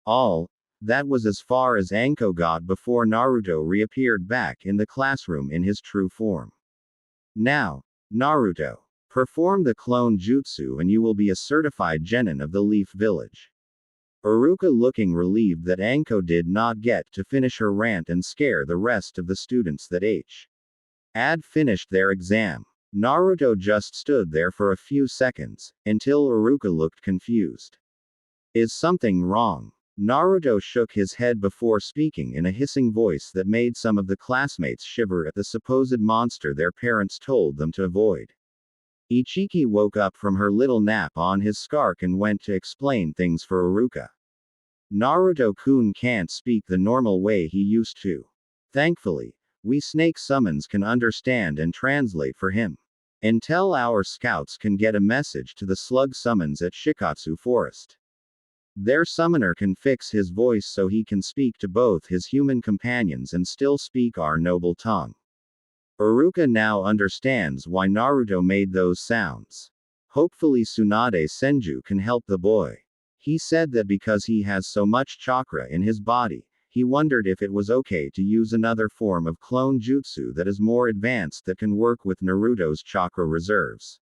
That was as far as Anko got before Naruto reappeared back in the classroom in his true form. Now, Naruto, perform the clone jutsu and you will be a certified genin of the Leaf Village. Iruka looking relieved that Anko did not get to finish her rant and scare the rest of the students that had finished their exam. Naruto just stood there for a few seconds, until Iruka looked confused. Is something wrong? Naruto shook his head before speaking in a hissing voice that made some of the classmates shiver at the supposed monster their parents told them to avoid. Ichiki woke up from her little nap on his scarf and went to explain things for Iruka. Naruto-kun can't speak the normal way he used to. Thankfully, we snake summons can understand and translate for him. Until our scouts can get a message to the slug summons at Shikatsu Forest. Their summoner can fix his voice so he can speak to both his human companions and still speak our noble tongue. Iruka now understands why Naruto made those sounds. Hopefully Tsunade Senju can help the boy. He said that because he has so much chakra in his body, he wondered if it was okay to use another form of clone jutsu that is more advanced that can work with Naruto's chakra reserves.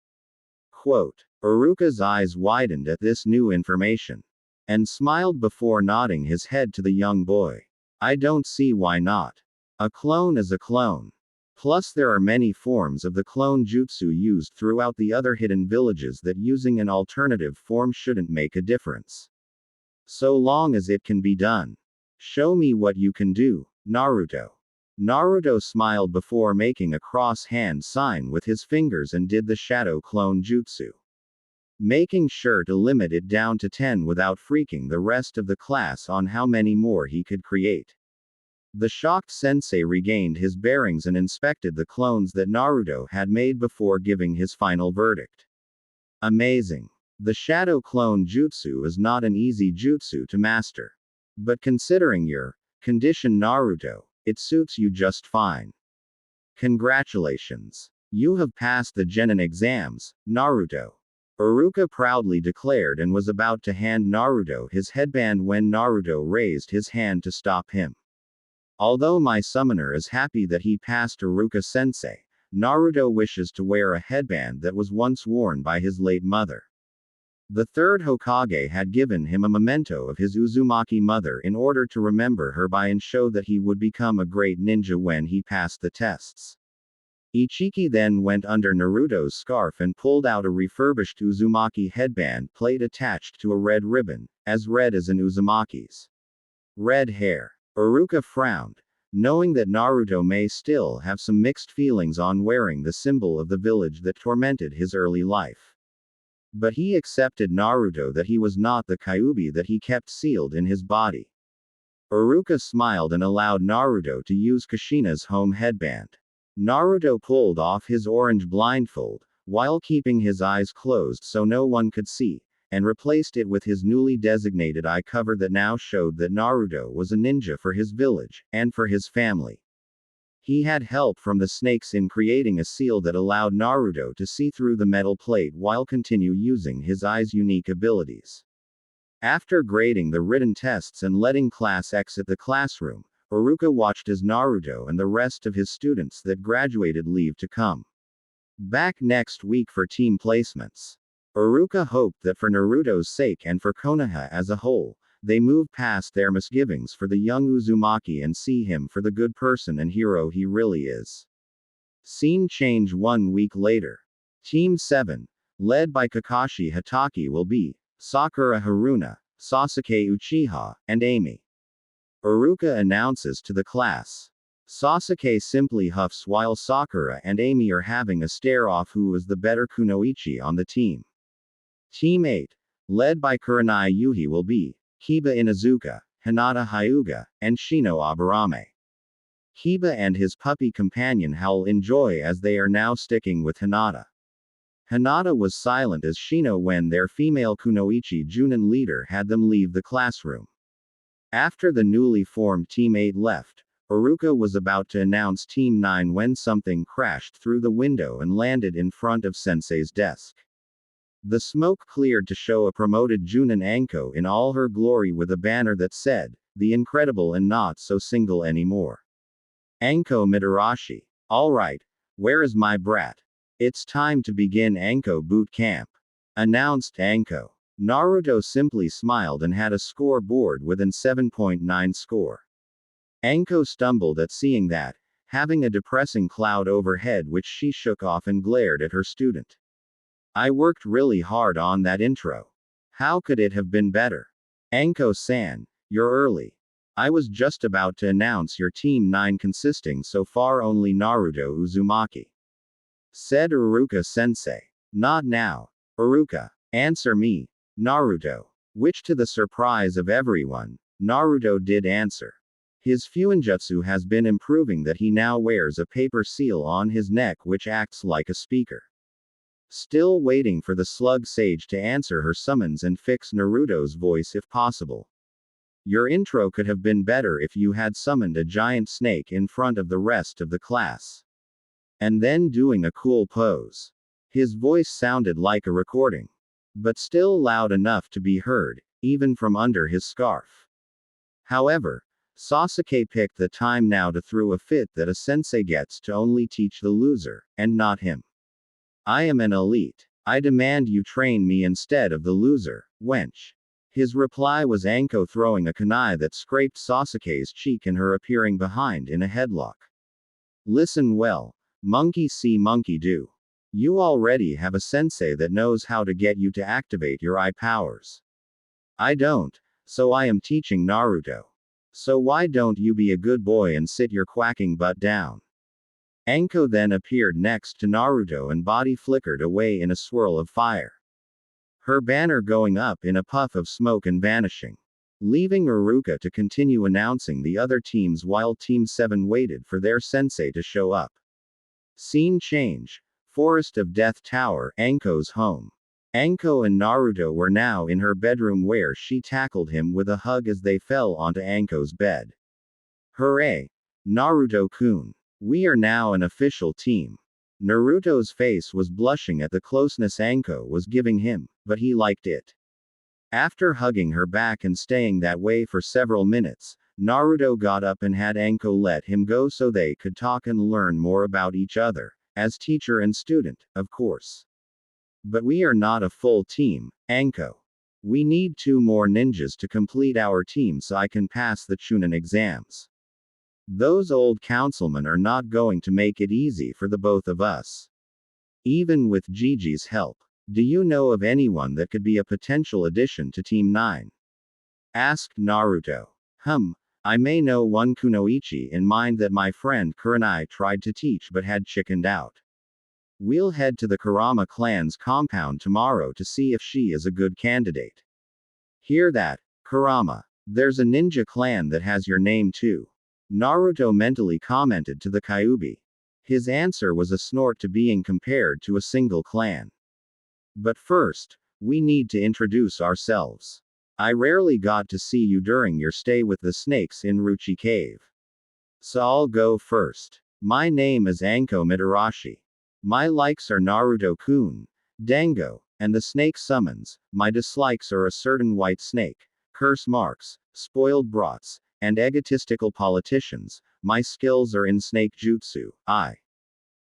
Quote, Iruka's eyes widened at this new information. And smiled before nodding his head to the young boy. I don't see why not. A clone is a clone. Plus there are many forms of the clone jutsu used throughout the other hidden villages that using an alternative form shouldn't make a difference. So long as it can be done. Show me what you can do, Naruto. Naruto smiled before making a cross hand sign with his fingers and did the shadow clone jutsu. Making sure to limit it down to 10 without freaking the rest of the class on how many more he could create. The shocked sensei regained his bearings and inspected the clones that Naruto had made before giving his final verdict. Amazing. The shadow clone jutsu is not an easy jutsu to master. But considering your condition, Naruto, it suits you just fine. Congratulations. You have passed the genin exams, Naruto. Iruka proudly declared and was about to hand Naruto his headband when Naruto raised his hand to stop him. Although my summoner is happy that he passed Iruka-sensei, Naruto wishes to wear a headband that was once worn by his late mother. The third Hokage had given him a memento of his Uzumaki mother in order to remember her by and show that he would become a great ninja when he passed the tests. Ichiki then went under Naruto's scarf and pulled out a refurbished Uzumaki headband plate attached to a red ribbon, as red as an Uzumaki's red hair. Iruka frowned, knowing that Naruto may still have some mixed feelings on wearing the symbol of the village that tormented his early life. But he accepted Naruto that he was not the Kyuubi that he kept sealed in his body. Iruka smiled and allowed Naruto to use Kushina's home headband. Naruto pulled off his orange blindfold, while keeping his eyes closed so no one could see, and replaced it with his newly designated eye cover that now showed that Naruto was a ninja for his village, and for his family. He had help from the snakes in creating a seal that allowed Naruto to see through the metal plate while continue using his eye's unique abilities. After grading the written tests and letting class exit the classroom, Iruka watched as Naruto and the rest of his students that graduated leave to come back next week for team placements. Iruka hoped that for Naruto's sake and for Konoha as a whole, they move past their misgivings for the young Uzumaki and see him for the good person and hero he really is. Scene change 1 week later. Team 7, led by Kakashi Hatake will be Sakura Haruna, Sasuke Uchiha, and Amy. Iruka announces to the class. Sasuke simply huffs while Sakura and Amy are having a stare-off who is the better Kunoichi on the team. Team 8, led by Kurenai Yuhi will be Kiba Inuzuka, Hinata Hyuga, and Shino Aburame. Kiba and his puppy companion Howl enjoy as they are now sticking with Hinata. Hinata was silent as Shino when their female Kunoichi Junin leader had them leave the classroom. After the newly formed Team 8 left, Uruka was about to announce Team 9 when something crashed through the window and landed in front of Sensei's desk. The smoke cleared to show a promoted Junin Anko in all her glory with a banner that said, "The Incredible and Not So Single Anymore." Anko Mitarashi. Alright, where is my brat? It's time to begin Anko boot camp. Announced Anko. Naruto simply smiled and had a scoreboard with an 7.9 score. Anko stumbled at seeing that, having a depressing cloud overhead which she shook off and glared at her student. I worked really hard on that intro. How could it have been better? Anko-san, you're early. I was just about to announce your Team 9 consisting so far only Naruto Uzumaki. Said Uruka-sensei. Not now. Uruka. Answer me. Naruto. Which to the surprise of everyone, Naruto did answer. His fuinjutsu has been improving that he now wears a paper seal on his neck which acts like a speaker. Still waiting for the slug sage to answer her summons and fix Naruto's voice if possible. Your intro could have been better if you had summoned a giant snake in front of the rest of the class. And then doing a cool pose. His voice sounded like a recording. But still loud enough to be heard, even from under his scarf. However, Sasuke picked the time now to throw a fit that a sensei gets to only teach the loser, and not him. I am an elite. I demand you train me instead of the loser, wench. His reply was Anko throwing a kunai that scraped Sasuke's cheek and her appearing behind in a headlock. Listen well. Monkey see monkey do. You already have a sensei that knows how to get you to activate your eye powers. I don't, so I am teaching Naruto. So why don't you be a good boy and sit your quacking butt down? Anko then appeared next to Naruto and body flickered away in a swirl of fire. Her banner going up in a puff of smoke and vanishing. Leaving Uruka to continue announcing the other teams while Team 7 waited for their sensei to show up. Scene change. Forest of Death Tower, Anko's home. Anko and Naruto were now in her bedroom where she tackled him with a hug as they fell onto Anko's bed. Hooray! Naruto-kun. We are now an official team. Naruto's face was blushing at the closeness Anko was giving him, but he liked it. After hugging her back and staying that way for several minutes, Naruto got up and had Anko let him go so they could talk and learn more about each other, as teacher and student, of course. But we are not a full team, Anko. We need 2 more ninjas to complete our team so I can pass the Chunin exams. Those old councilmen are not going to make it easy for the both of us. Even with Gigi's help. Do you know of anyone that could be a potential addition to Team 9? Asked Naruto. I may know one Kunoichi in mind that my friend Kurenai tried to teach but had chickened out. We'll head to the Kurama clan's compound tomorrow to see if she is a good candidate. Hear that, Kurama? There's a ninja clan that has your name too. Naruto mentally commented to the Kyuubi. His answer was a snort to being compared to a single clan. But first, we need to introduce ourselves. I rarely got to see you during your stay with the snakes in Ruchi Cave. So I'll go first. My name is Anko Mitarashi. My likes are Naruto-kun, Dango, and the snake summons. My dislikes are a certain white snake, curse marks, spoiled brats, and egotistical politicians. My skills are in snake jutsu,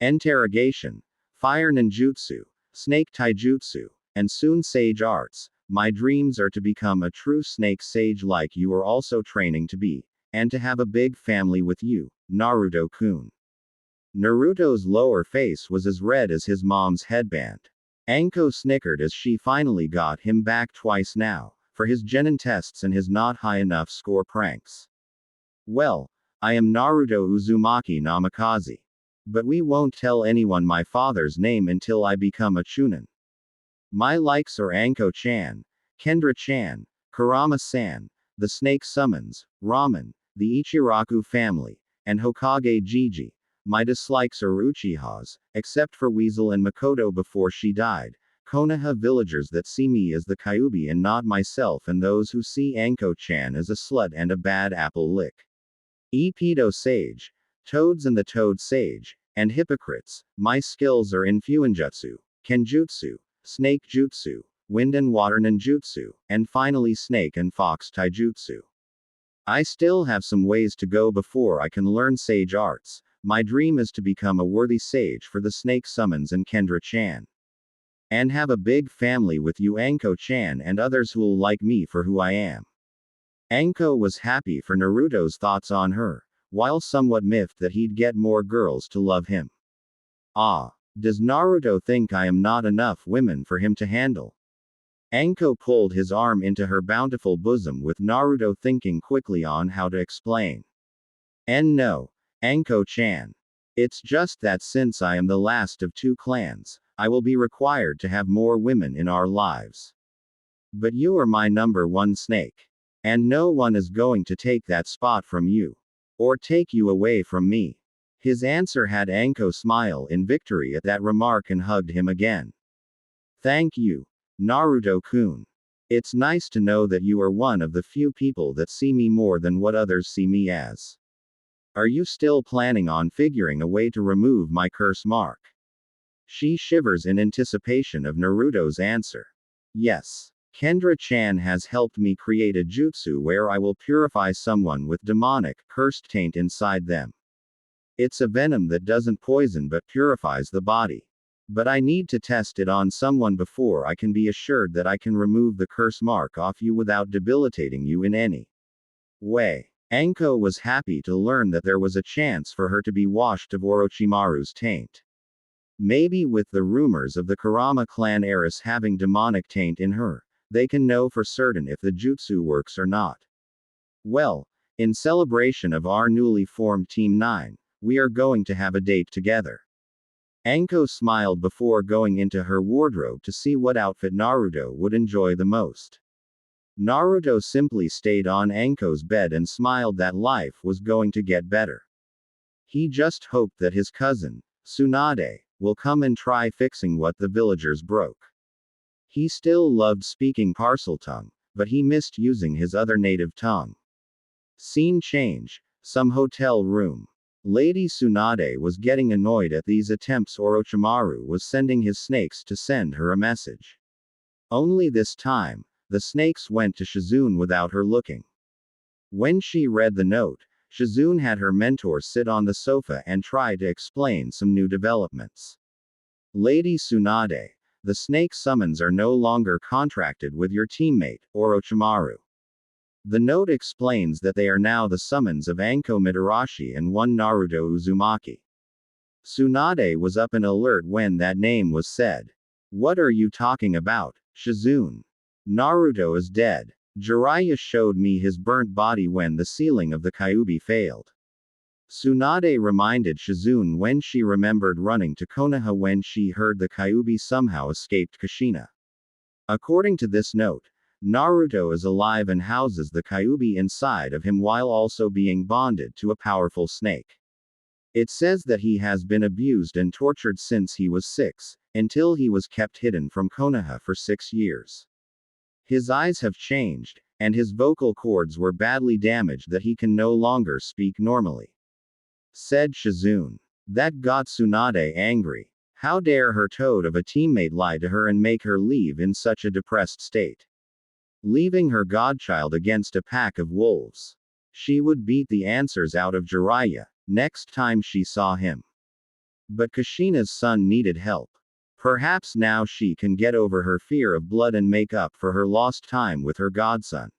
interrogation, fire ninjutsu, snake taijutsu, and soon sage arts. My dreams are to become a true snake sage like you are also training to be, and to have a big family with you, Naruto-kun. Naruto's lower face was as red as his mom's headband. Anko snickered as she finally got him back twice now, for his genin tests and his not high enough score pranks. Well, I am Naruto Uzumaki Namikaze. But we won't tell anyone my father's name until I become a Chunin. My likes are Anko-chan, Kendra-chan, Kurama-san, the snake summons, ramen, the Ichiraku family, and Hokage Gigi. My dislikes are Uchihas, except for Weasel and Makoto before she died, Konoha villagers that see me as the Kyuubi and not myself, and those who see Anko-chan as a slut and a bad apple lick. Epedo Sage, Toads and the Toad Sage, and Hypocrites. My skills are in Fuinjutsu, Kenjutsu, Snake Jutsu, Wind and Water Ninjutsu, and finally Snake and Fox Taijutsu. I still have some ways to go before I can learn sage arts. My dream is to become a worthy sage for the Snake Summons and Kendra-chan. And have a big family with you Anko-chan and others who'll like me for who I am. Anko was happy for Naruto's thoughts on her, while somewhat miffed that he'd get more girls to love him. Ah, does Naruto think I am not enough women for him to handle? Anko pulled his arm into her bountiful bosom with Naruto thinking quickly on how to explain. And no, Anko-chan. It's just that since I am the last of 2 clans, I will be required to have more women in our lives. But you are my number 1 snake. And no one is going to take that spot from you. Or take you away from me. His answer had Anko smile in victory at that remark and hugged him again. Thank you, Naruto-kun. It's nice to know that you are one of the few people that see me more than what others see me as. Are you still planning on figuring a way to remove my curse mark? She shivers in anticipation of Naruto's answer. Yes. Kendra-chan has helped me create a jutsu where I will purify someone with demonic, cursed taint inside them. It's a venom that doesn't poison but purifies the body. But I need to test it on someone before I can be assured that I can remove the curse mark off you without debilitating you in any way. Anko was happy to learn that there was a chance for her to be washed of Orochimaru's taint. Maybe with the rumors of the Kurama clan heiress having demonic taint in her, they can know for certain if the jutsu works or not. Well, in celebration of our newly formed Team 9, we are going to have a date together. Anko smiled before going into her wardrobe to see what outfit Naruto would enjoy the most. Naruto simply stayed on Anko's bed and smiled that life was going to get better. He just hoped that his cousin, Tsunade, will come and try fixing what the villagers broke. He still loved speaking Parseltongue, but he missed using his other native tongue. Scene change, some hotel room. Lady Tsunade was getting annoyed at these attempts Orochimaru was sending his snakes to send her a message. Only this time, the snakes went to Shizune without her looking. When she read the note, Shizune had her mentor sit on the sofa and try to explain some new developments. Lady Tsunade, the snake summons are no longer contracted with your teammate, Orochimaru. The note explains that they are now the summons of Anko Mitarashi and one Naruto Uzumaki. Tsunade was up in alert when that name was said. What are you talking about, Shizune? Naruto is dead. Jiraiya showed me his burnt body when the sealing of the Kyuubi failed. Tsunade reminded Shizune when she remembered running to Konoha when she heard the Kyuubi somehow escaped Kushina. According to this note, Naruto is alive and houses the Kyuubi inside of him while also being bonded to a powerful snake. It says that he has been abused and tortured since he was 6, until he was kept hidden from Konoha for 6 years. His eyes have changed, and his vocal cords were badly damaged that he can no longer speak normally. Said Shizune. That got Tsunade angry. How dare her toad of a teammate lie to her and make her leave in such a depressed state? Leaving her godchild against a pack of wolves. She would beat the answers out of Jiraiya next time she saw him. But Kushina's son needed help. Perhaps now she can get over her fear of blood and make up for her lost time with her godson.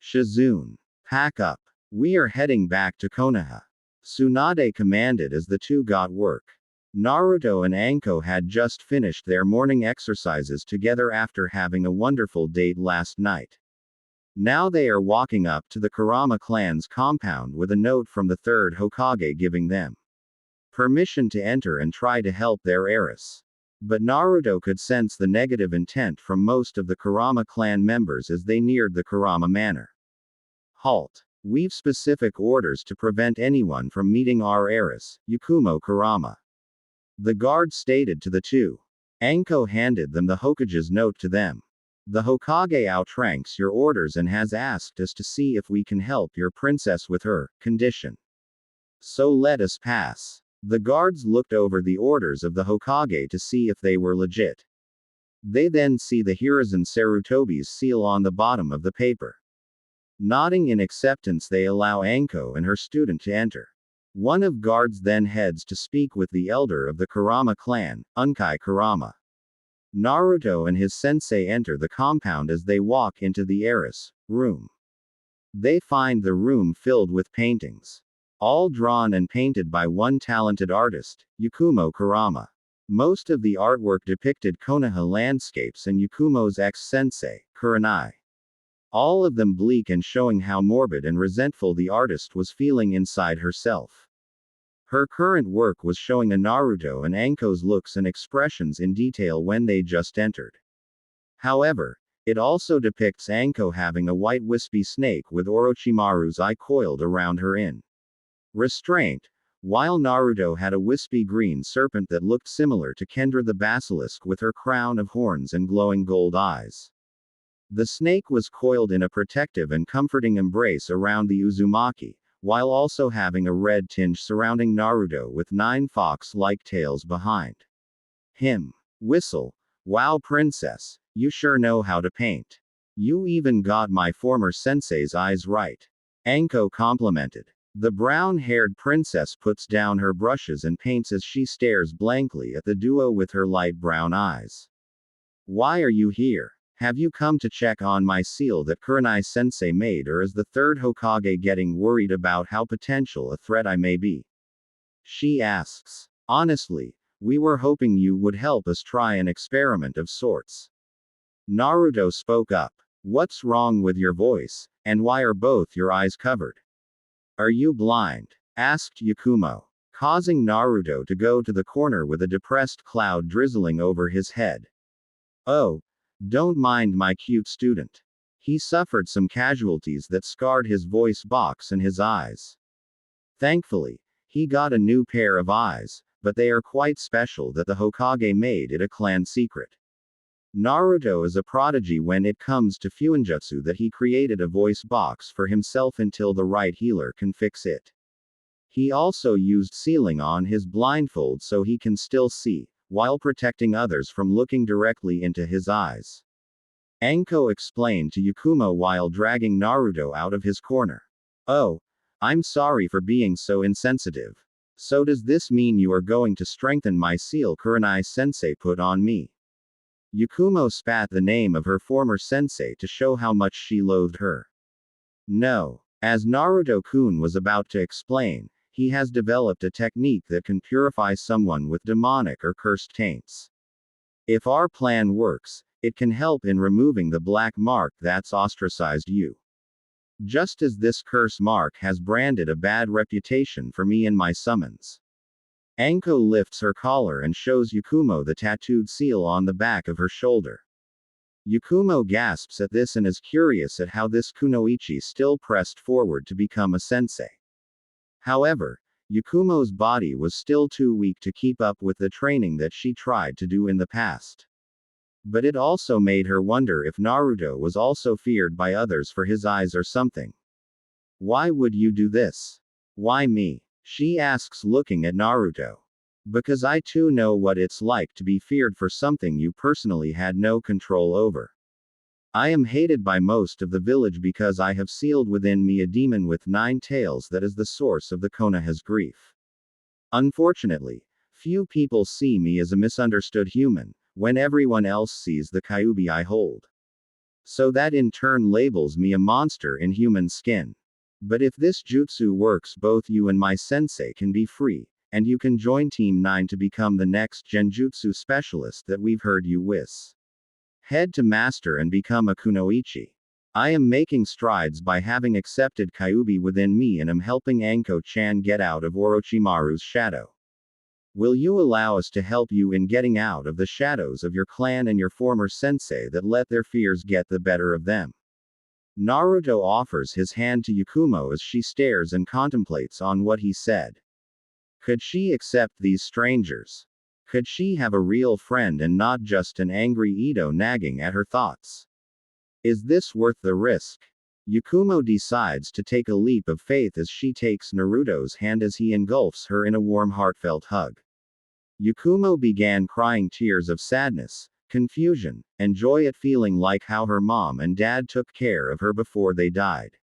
Shizune. Pack up. We are heading back to Konoha. Tsunade commanded as the two got work. Naruto and Anko had just finished their morning exercises together after having a wonderful date last night. Now they are walking up to the Kurama clan's compound with a note from the third Hokage giving them permission to enter and try to help their heiress. But Naruto could sense the negative intent from most of the Kurama clan members as they neared the Kurama manor. Halt. We've specific orders to prevent anyone from meeting our heiress, Yakumo Kurama. The guard stated to the two. Anko handed them the Hokage's note to them. The Hokage outranks your orders and has asked us to see if we can help your princess with her condition. So let us pass. The guards looked over the orders of the Hokage to see if they were legit. They then see the Hiruzen Sarutobi's seal on the bottom of the paper. Nodding in acceptance, they allow Anko and her student to enter. One of guards then heads to speak with the elder of the Kurama clan, Unkai Kurama. Naruto and his sensei enter the compound as they walk into the heiress room. They find the room filled with paintings. All drawn and painted by one talented artist, Yakumo Kurama. Most of the artwork depicted Konoha landscapes and Yakumo's ex-sensei, Kurenai. All of them bleak and showing how morbid and resentful the artist was feeling inside herself. Her current work was showing a Naruto and Anko's looks and expressions in detail when they just entered. However, it also depicts Anko having a white wispy snake with Orochimaru's eye coiled around her in restraint, while Naruto had a wispy green serpent that looked similar to Kendra the basilisk with her crown of horns and glowing gold eyes. The snake was coiled in a protective and comforting embrace around the Uzumaki, while also having a red tinge surrounding Naruto with 9 fox-like tails behind him. Whistle. Wow, princess, you sure know how to paint. You even got my former sensei's eyes right. Anko complimented. The brown-haired princess puts down her brushes and paints as she stares blankly at the duo with her light brown eyes. Why are you here? Have you come to check on my seal that Kurenai-sensei made, or is the third Hokage getting worried about how potential a threat I may be? She asks. Honestly, we were hoping you would help us try an experiment of sorts. Naruto spoke up. What's wrong with your voice, and why are both your eyes covered? Are you blind? Asked Yakumo, causing Naruto to go to the corner with a depressed cloud drizzling over his head. Oh, don't mind my cute student. He suffered some casualties that scarred his voice box and his eyes. Thankfully, he got a new pair of eyes, but they are quite special that the Hokage made it a clan secret. Naruto is a prodigy when it comes to fuinjutsu that he created a voice box for himself until the right healer can fix it. He also used sealing on his blindfold so he can still see, while protecting others from looking directly into his eyes. Anko explained to Yakumo while dragging Naruto out of his corner. Oh, I'm sorry for being so insensitive. So does this mean you are going to strengthen my seal Kurenai-sensei put on me? Yakumo spat the name of her former sensei to show how much she loathed her. No. As Naruto-kun was about to explain, he has developed a technique that can purify someone with demonic or cursed taints. If our plan works, it can help in removing the black mark that's ostracized you. Just as this curse mark has branded a bad reputation for me in my summons. Anko lifts her collar and shows Yakumo the tattooed seal on the back of her shoulder. Yakumo gasps at this and is curious at how this Kunoichi still pressed forward to become a sensei. However, Yakumo's body was still too weak to keep up with the training that she tried to do in the past. But it also made her wonder if Naruto was also feared by others for his eyes or something. Why would you do this? Why me? She asks, looking at Naruto. Because I too know what it's like to be feared for something you personally had no control over. I am hated by most of the village because I have sealed within me a demon with 9 tails that is the source of the Konoha's grief. Unfortunately, few people see me as a misunderstood human, when everyone else sees the Kyuubi I hold. So that in turn labels me a monster in human skin. But if this jutsu works, both you and my sensei can be free, and you can join Team 9 to become the next genjutsu specialist that we've heard you wish. Head to master and become a kunoichi. I am making strides by having accepted Kyuubi within me and am helping Anko-chan get out of Orochimaru's shadow. Will you allow us to help you in getting out of the shadows of your clan and your former sensei that let their fears get the better of them? Naruto offers his hand to Yakumo as she stares and contemplates on what he said. Could she accept these strangers? Could she have a real friend and not just an angry Ito nagging at her thoughts? Is this worth the risk? Yakumo decides to take a leap of faith as she takes Naruto's hand as he engulfs her in a warm heartfelt hug. Yakumo began crying tears of sadness, confusion, and joy at feeling like how her mom and dad took care of her before they died.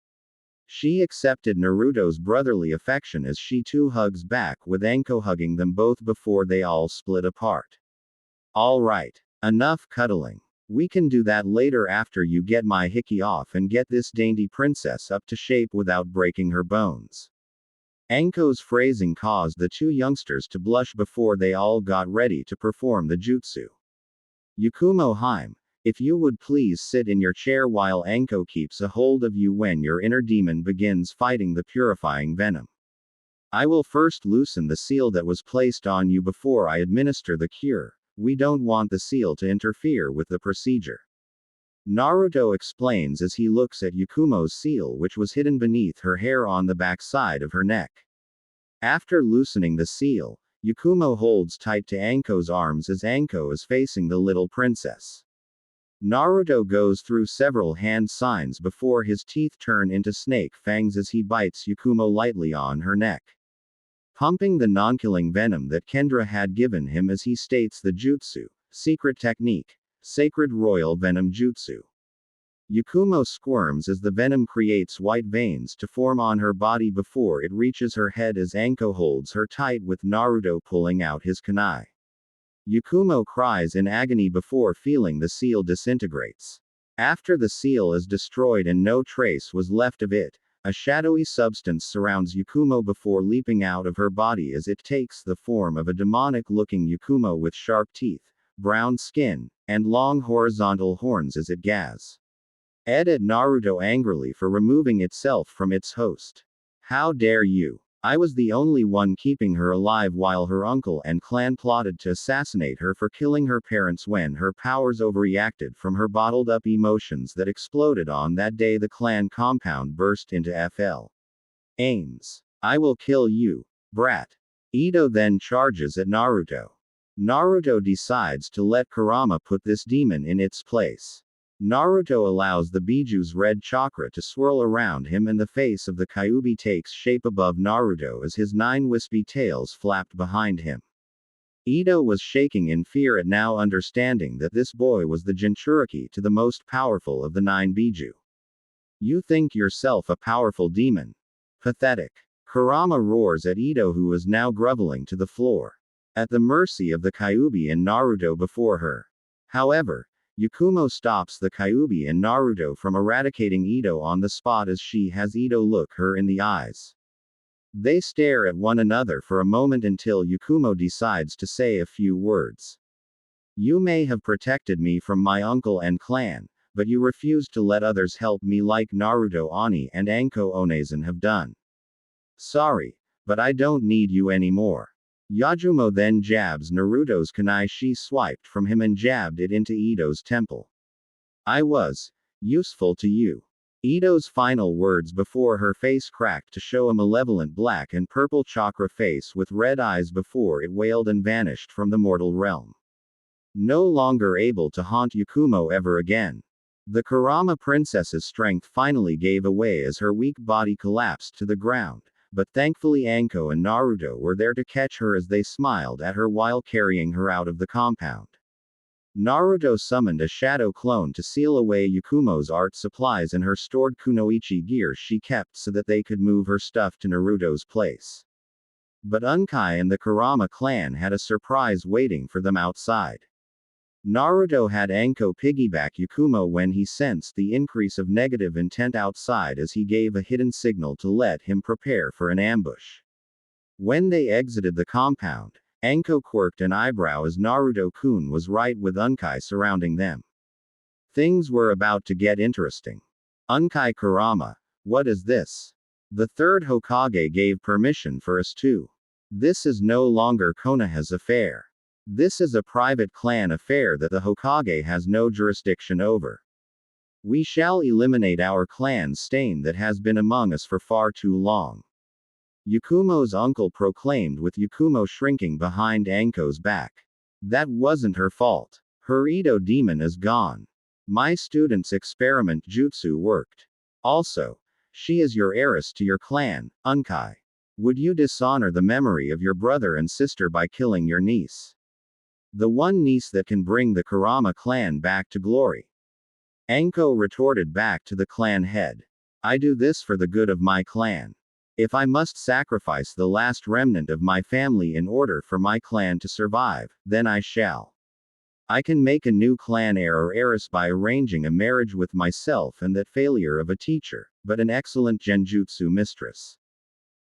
She accepted Naruto's brotherly affection as she too hugs back, with Anko hugging them both before they all split apart. Alright. Enough cuddling. We can do that later after you get my hickey off and get this dainty princess up to shape without breaking her bones. Anko's phrasing caused the two youngsters to blush before they all got ready to perform the jutsu. Yakumo-hime, if you would please sit in your chair while Anko keeps a hold of you when your inner demon begins fighting the purifying venom. I will first loosen the seal that was placed on you before I administer the cure. We don't want the seal to interfere with the procedure. Naruto explains as he looks at Yakumo's seal, which was hidden beneath her hair on the back side of her neck. After loosening the seal, Yakumo holds tight to Anko's arms as Anko is facing the little princess. Naruto goes through several hand signs before his teeth turn into snake fangs as he bites Yakumo lightly on her neck, pumping the non-killing venom that Kendra had given him as he states the jutsu, secret technique, Sacred Royal Venom Jutsu. Yakumo squirms as the venom creates white veins to form on her body before it reaches her head as Anko holds her tight with Naruto pulling out his kunai. Yakumo cries in agony before feeling the seal disintegrates. After the seal is destroyed and no trace was left of it, a shadowy substance surrounds Yakumo before leaping out of her body as it takes the form of a demonic-looking Yakumo with sharp teeth, brown skin, and long horizontal horns as it gaz at Naruto angrily for removing itself from its host. How dare you! I was the only one keeping her alive while her uncle and clan plotted to assassinate her for killing her parents when her powers overreacted from her bottled-up emotions that exploded on that day the clan compound burst into flames. I will kill you, brat. Ito then charges at Naruto. Naruto decides to let Kurama put this demon in its place. Naruto allows the Biju's red chakra to swirl around him and the face of the Kyuubi takes shape above Naruto as his 9 wispy tails flapped behind him. Ito was shaking in fear at now understanding that this boy was the Jinchuriki to the most powerful of the 9 Biju. You think yourself a powerful demon? Pathetic. Kurama roars at Ito, who is now groveling to the floor, at the mercy of the Kyuubi and Naruto before her. However, Yakumo stops the Kyuubi and Naruto from eradicating Ito on the spot as she has Ito look her in the eyes. They stare at one another for a moment until Yakumo decides to say a few words. You may have protected me from my uncle and clan, but you refused to let others help me like Naruto Oni and Anko Onezen have done. Sorry, but I don't need you anymore. Yajumo then jabs Naruto's kunai she swiped from him and jabbed it into Ito's temple. I was useful to you. Ito's final words before her face cracked to show a malevolent black and purple chakra face with red eyes before it wailed and vanished from the mortal realm. No longer able to haunt Yakumo ever again. The Kurama princess's strength finally gave away as her weak body collapsed to the ground. But thankfully Anko and Naruto were there to catch her as they smiled at her while carrying her out of the compound. Naruto summoned a shadow clone to seal away Yakumo's art supplies and her stored Kunoichi gear she kept so that they could move her stuff to Naruto's place. But Unkai and the Kurama clan had a surprise waiting for them outside. Naruto had Anko piggyback Yakumo when he sensed the increase of negative intent outside as he gave a hidden signal to let him prepare for an ambush. When they exited the compound, Anko quirked an eyebrow as Naruto-kun was right with Unkai surrounding them. Things were about to get interesting. Unkai Kurama, what is this? The third Hokage gave permission for us too. This is no longer Konoha's affair. This is a private clan affair that the Hokage has no jurisdiction over. We shall eliminate our clan's stain that has been among us for far too long. Yakumo's uncle proclaimed with Yakumo shrinking behind Anko's back. That wasn't her fault. Her Ito demon is gone. My student's experiment jutsu worked. Also, she is your heiress to your clan, Unkai. Would you dishonor the memory of your brother and sister by killing your niece? The one niece that can bring the Kurama clan back to glory. Anko retorted back to the clan head. I do this for the good of my clan. If I must sacrifice the last remnant of my family in order for my clan to survive, then I shall. I can make a new clan heir or heiress by arranging a marriage with myself and that failure of a teacher, but an excellent genjutsu mistress.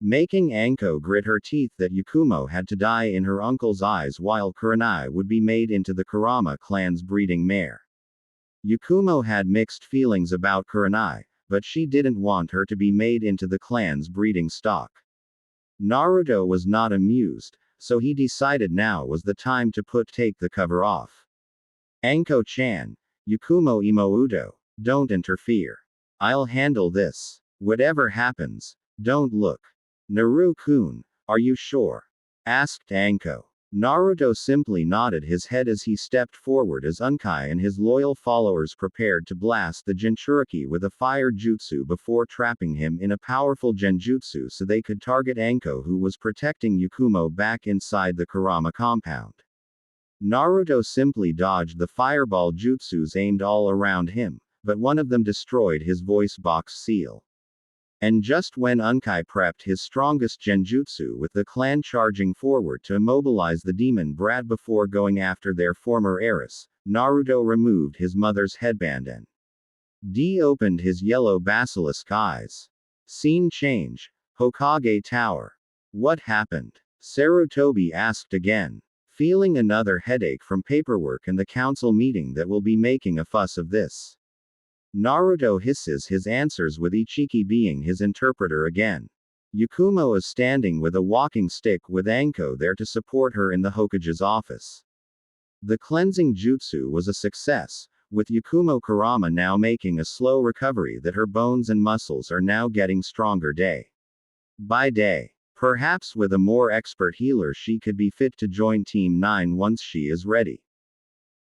Making Anko grit her teeth that Yakumo had to die in her uncle's eyes while Kurenai would be made into the Kurama clan's breeding mare. Yakumo had mixed feelings about Kurenai, but she didn't want her to be made into the clan's breeding stock. Naruto was not amused, so he decided now was the time to take the cover off. Anko-chan, Yakumo Imouto, don't interfere. I'll handle this. Whatever happens, don't look. Naru-kun, are you sure? Asked Anko. Naruto simply nodded his head as he stepped forward as Unkai and his loyal followers prepared to blast the Jinchuriki with a fire jutsu before trapping him in a powerful genjutsu so they could target Anko, who was protecting Yakumo back inside the Kurama compound. Naruto simply dodged the fireball jutsus aimed all around him, but one of them destroyed his voice box seal. And just when Unkai prepped his strongest genjutsu with the clan charging forward to immobilize the demon brat before going after their former heiress, Naruto removed his mother's headband and opened his yellow basilisk eyes. Scene change. Hokage Tower. What happened? Sarutobi asked again. Feeling another headache from paperwork and the council meeting that will be making a fuss of this. Naruto hisses his answers with Ichiki being his interpreter again. Yakumo is standing with a walking stick with Anko there to support her in the Hokage's office. The cleansing jutsu was a success, with Yakumo Kurama now making a slow recovery that her bones and muscles are now getting stronger day by day. Perhaps with a more expert healer she could be fit to join Team 9 once she is ready.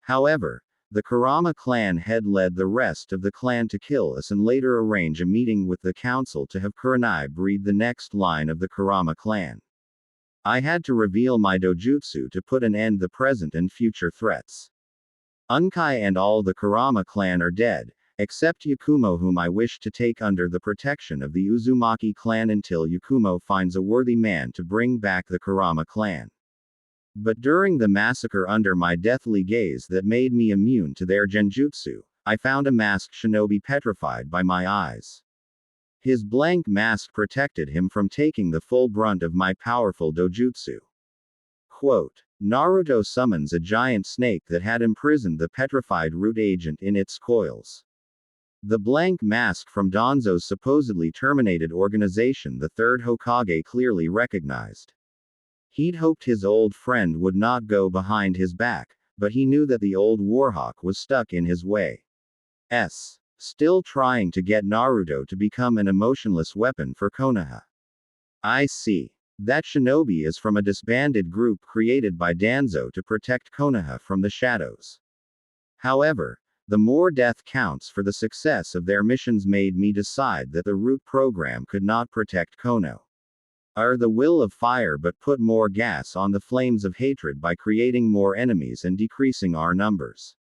However, the Kurama clan head led the rest of the clan to kill us and later arrange a meeting with the council to have Kurenai breed the next line of the Kurama clan. I had to reveal my dojutsu to put an end to the present and future threats. Unkai and all the Kurama clan are dead, except Yakumo, whom I wish to take under the protection of the Uzumaki clan until Yakumo finds a worthy man to bring back the Kurama clan. But during the massacre under my deathly gaze that made me immune to their genjutsu, I found a masked shinobi petrified by my eyes. His blank mask protected him from taking the full brunt of my powerful dojutsu. Quote, Naruto summons a giant snake that had imprisoned the petrified root agent in its coils. The blank mask from Danzo's supposedly terminated organization the third Hokage clearly recognized. He'd hoped his old friend would not go behind his back, but he knew that the old warhawk was stuck in his way. Still trying to get Naruto to become an emotionless weapon for Konoha. I see. That shinobi is from a disbanded group created by Danzo to protect Konoha from the shadows. However, the more death counts for the success of their missions made me decide that the root program could not protect Konoha. The will of fire but put more gas on the flames of hatred by creating more enemies and decreasing our numbers.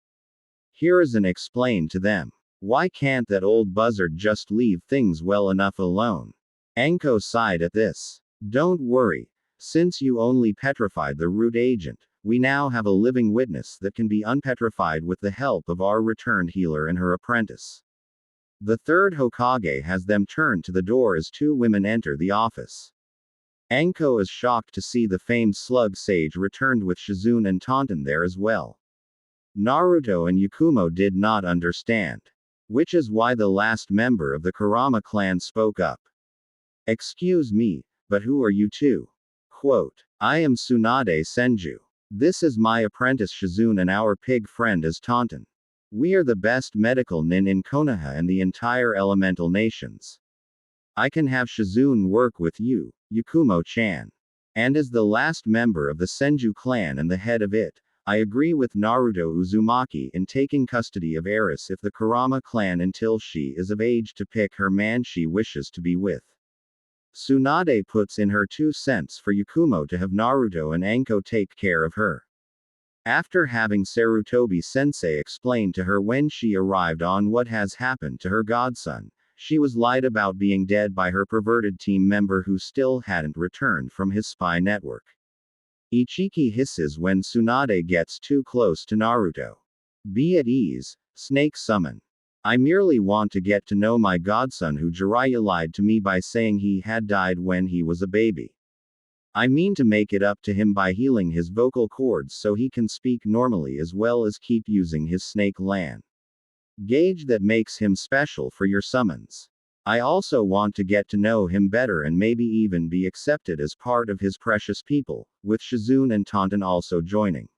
Here is an explain to them. Why can't that old buzzard just leave things well enough alone? Anko sighed at this. Don't worry. Since you only petrified the root agent, we now have a living witness that can be unpetrified with the help of our returned healer and her apprentice. The third Hokage has them turned to the door as two women enter the office. Anko is shocked to see the famed slug sage returned with Shizune and Taunton there as well. Naruto and Yakumo did not understand. Which is why the last member of the Kurama clan spoke up. Excuse me, but who are you two? Quote, I am Tsunade Senju. This is my apprentice Shizune and our pig friend is Taunton. We are the best medical nin in Konoha and the entire elemental nations. I can have Shizune work with you, Yakumo-chan. And as the last member of the Senju clan and the head of it, I agree with Naruto Uzumaki in taking custody of Eris if the Kurama clan until she is of age to pick her man she wishes to be with. Tsunade puts in her 2 cents for Yakumo to have Naruto and Anko take care of her. After having Sarutobi-sensei explain to her when she arrived on what has happened to her godson, she was lied about being dead by her perverted team member who still hadn't returned from his spy network. Ichiki hisses when Tsunade gets too close to Naruto. Be at ease, snake summon. I merely want to get to know my godson who Jiraiya lied to me by saying he had died when he was a baby. I mean to make it up to him by healing his vocal cords so he can speak normally as well as keep using his snake lan gauge that makes him special for your summons. I also want to get to know him better and maybe even be accepted as part of his precious people, with Shizune and Taunton also joining.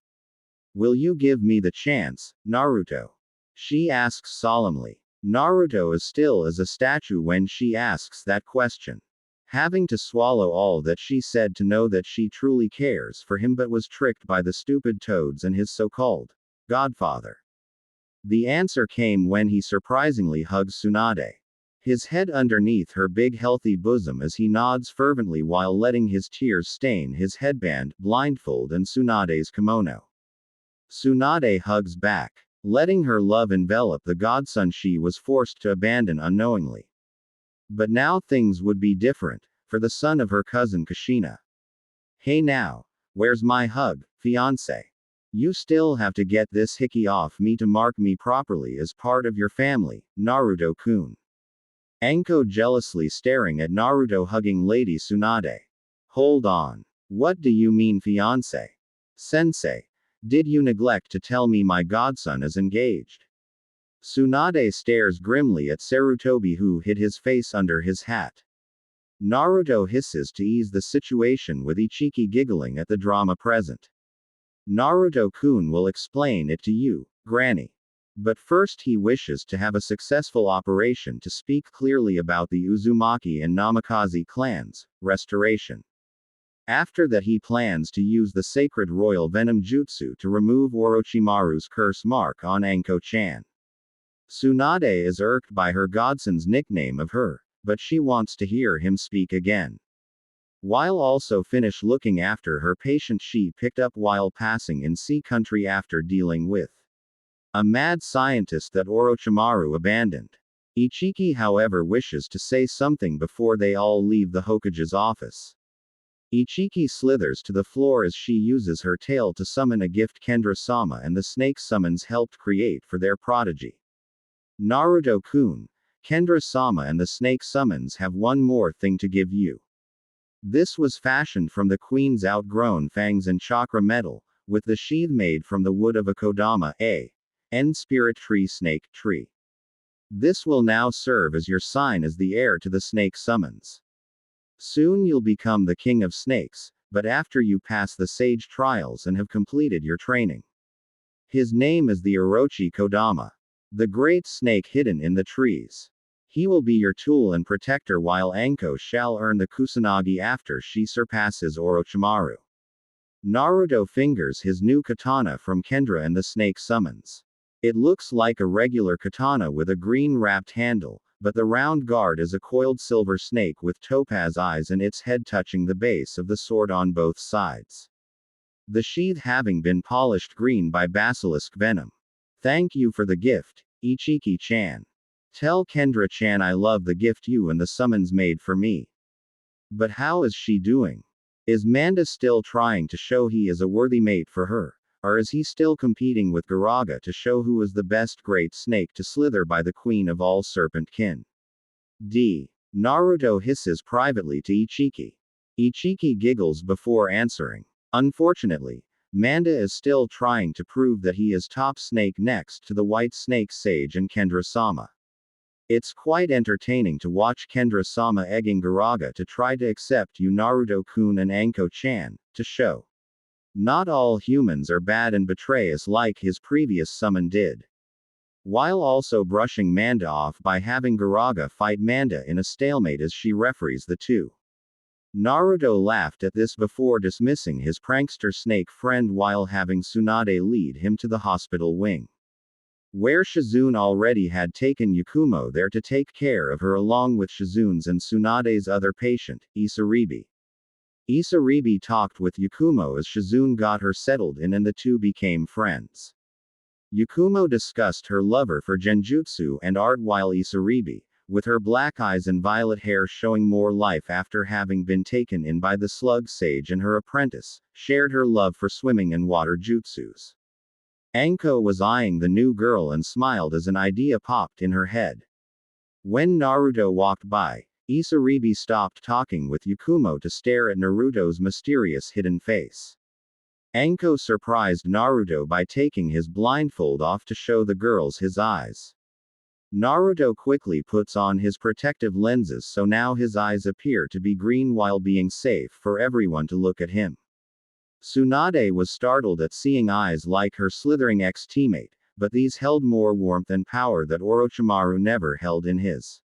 Will you give me the chance, Naruto? She asks solemnly. Naruto is still as a statue when she asks that question. Having to swallow all that she said to know that she truly cares for him but was tricked by the stupid toads and his so-called godfather. The answer came when he surprisingly hugs Tsunade. His head underneath her big healthy bosom as he nods fervently while letting his tears stain his headband, blindfold and Tsunade's kimono. Tsunade hugs back, letting her love envelop the godson she was forced to abandon unknowingly. But now things would be different, for the son of her cousin Kushina. Hey now, where's my hug, fiancé? You still have to get this hickey off me to mark me properly as part of your family, Naruto-kun. Anko jealously staring at Naruto hugging Lady Tsunade. Hold on. What do you mean fiancé? Sensei, did you neglect to tell me my godson is engaged? Tsunade stares grimly at Sarutobi who hid his face under his hat. Naruto hisses to ease the situation with Ichiki giggling at the drama present. Naruto-kun will explain it to you, Granny. But first he wishes to have a successful operation to speak clearly about the Uzumaki and Namikaze clans, restoration. After that he plans to use the sacred royal venom jutsu to remove Orochimaru's curse mark on Anko-chan. Tsunade is irked by her godson's nickname of her, but she wants to hear him speak again. While also finish looking after her patient she picked up while passing in sea country after dealing with a mad scientist that Orochimaru abandoned. Ichiki however wishes to say something before they all leave the Hokage's office. Ichiki slithers to the floor as she uses her tail to summon a gift Kendra-sama and the snake summons helped create for their prodigy. Naruto-kun, Kendra-sama and the snake summons have one more thing to give you. This was fashioned from the queen's outgrown fangs and chakra metal, with the sheath made from the wood of a kodama, End spirit tree snake tree. This will now serve as your sign as the heir to the snake summons. Soon you'll become the king of snakes, but after you pass the sage trials and have completed your training. His name is the Orochi Kodama, the great snake hidden in the trees. He will be your tool and protector while Anko shall earn the Kusanagi after she surpasses Orochimaru. Naruto fingers his new katana from Kendra and the snake summons. It looks like a regular katana with a green wrapped handle, but the round guard is a coiled silver snake with topaz eyes and its head touching the base of the sword on both sides. The sheath having been polished green by basilisk venom. Thank you for the gift, Ichiki-chan. Tell Kendra-chan I love the gift you and the summons made for me. But how is she doing? Is Manda still trying to show he is a worthy mate for her? Or is he still competing with Garaga to show who is the best great snake to slither by the queen of all serpent kin? Naruto hisses privately to Ichiki. Ichiki giggles before answering. Unfortunately, Manda is still trying to prove that he is top snake next to the white snake sage and Kendra-sama. It's quite entertaining to watch Kendra-sama egging Garaga to try to accept you Naruto-kun and Anko-chan, to show not all humans are bad and betray us like his previous summon did. While also brushing Manda off by having Garaga fight Manda in a stalemate as she referees the two. Naruto laughed at this before dismissing his prankster snake friend while having Tsunade lead him to the hospital wing, where Shizune already had taken Yakumo there to take care of her along with Shizune's and Tsunade's other patient, Isaribi. Isaribi talked with Yakumo as Shizune got her settled in and the two became friends. Yakumo discussed her lover for genjutsu and art while Isaribi, with her black eyes and violet hair showing more life after having been taken in by the slug sage and her apprentice, shared her love for swimming and water jutsus. Anko was eyeing the new girl and smiled as an idea popped in her head. When Naruto walked by, Isaribi stopped talking with Yakumo to stare at Naruto's mysterious hidden face. Anko surprised Naruto by taking his blindfold off to show the girls his eyes. Naruto quickly puts on his protective lenses so now his eyes appear to be green while being safe for everyone to look at him. Tsunade was startled at seeing eyes like her slithering ex-teammate, but these held more warmth and power that Orochimaru never held in his.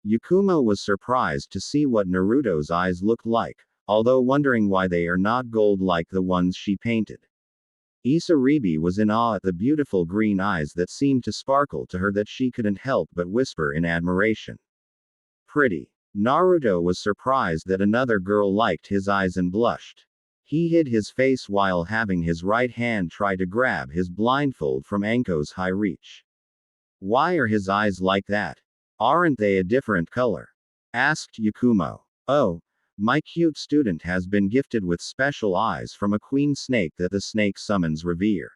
Yakumo was surprised to see what Naruto's eyes looked like, although wondering why they are not gold like the ones she painted. Isaribi was in awe at the beautiful green eyes that seemed to sparkle to her that she couldn't help but whisper in admiration. Pretty. Naruto was surprised that another girl liked his eyes and blushed. He hid his face while having his right hand try to grab his blindfold from Anko's high reach. Why are his eyes like that? Aren't they a different color? Asked Yakumo. Oh, my cute student has been gifted with special eyes from a queen snake that the snake summons revere.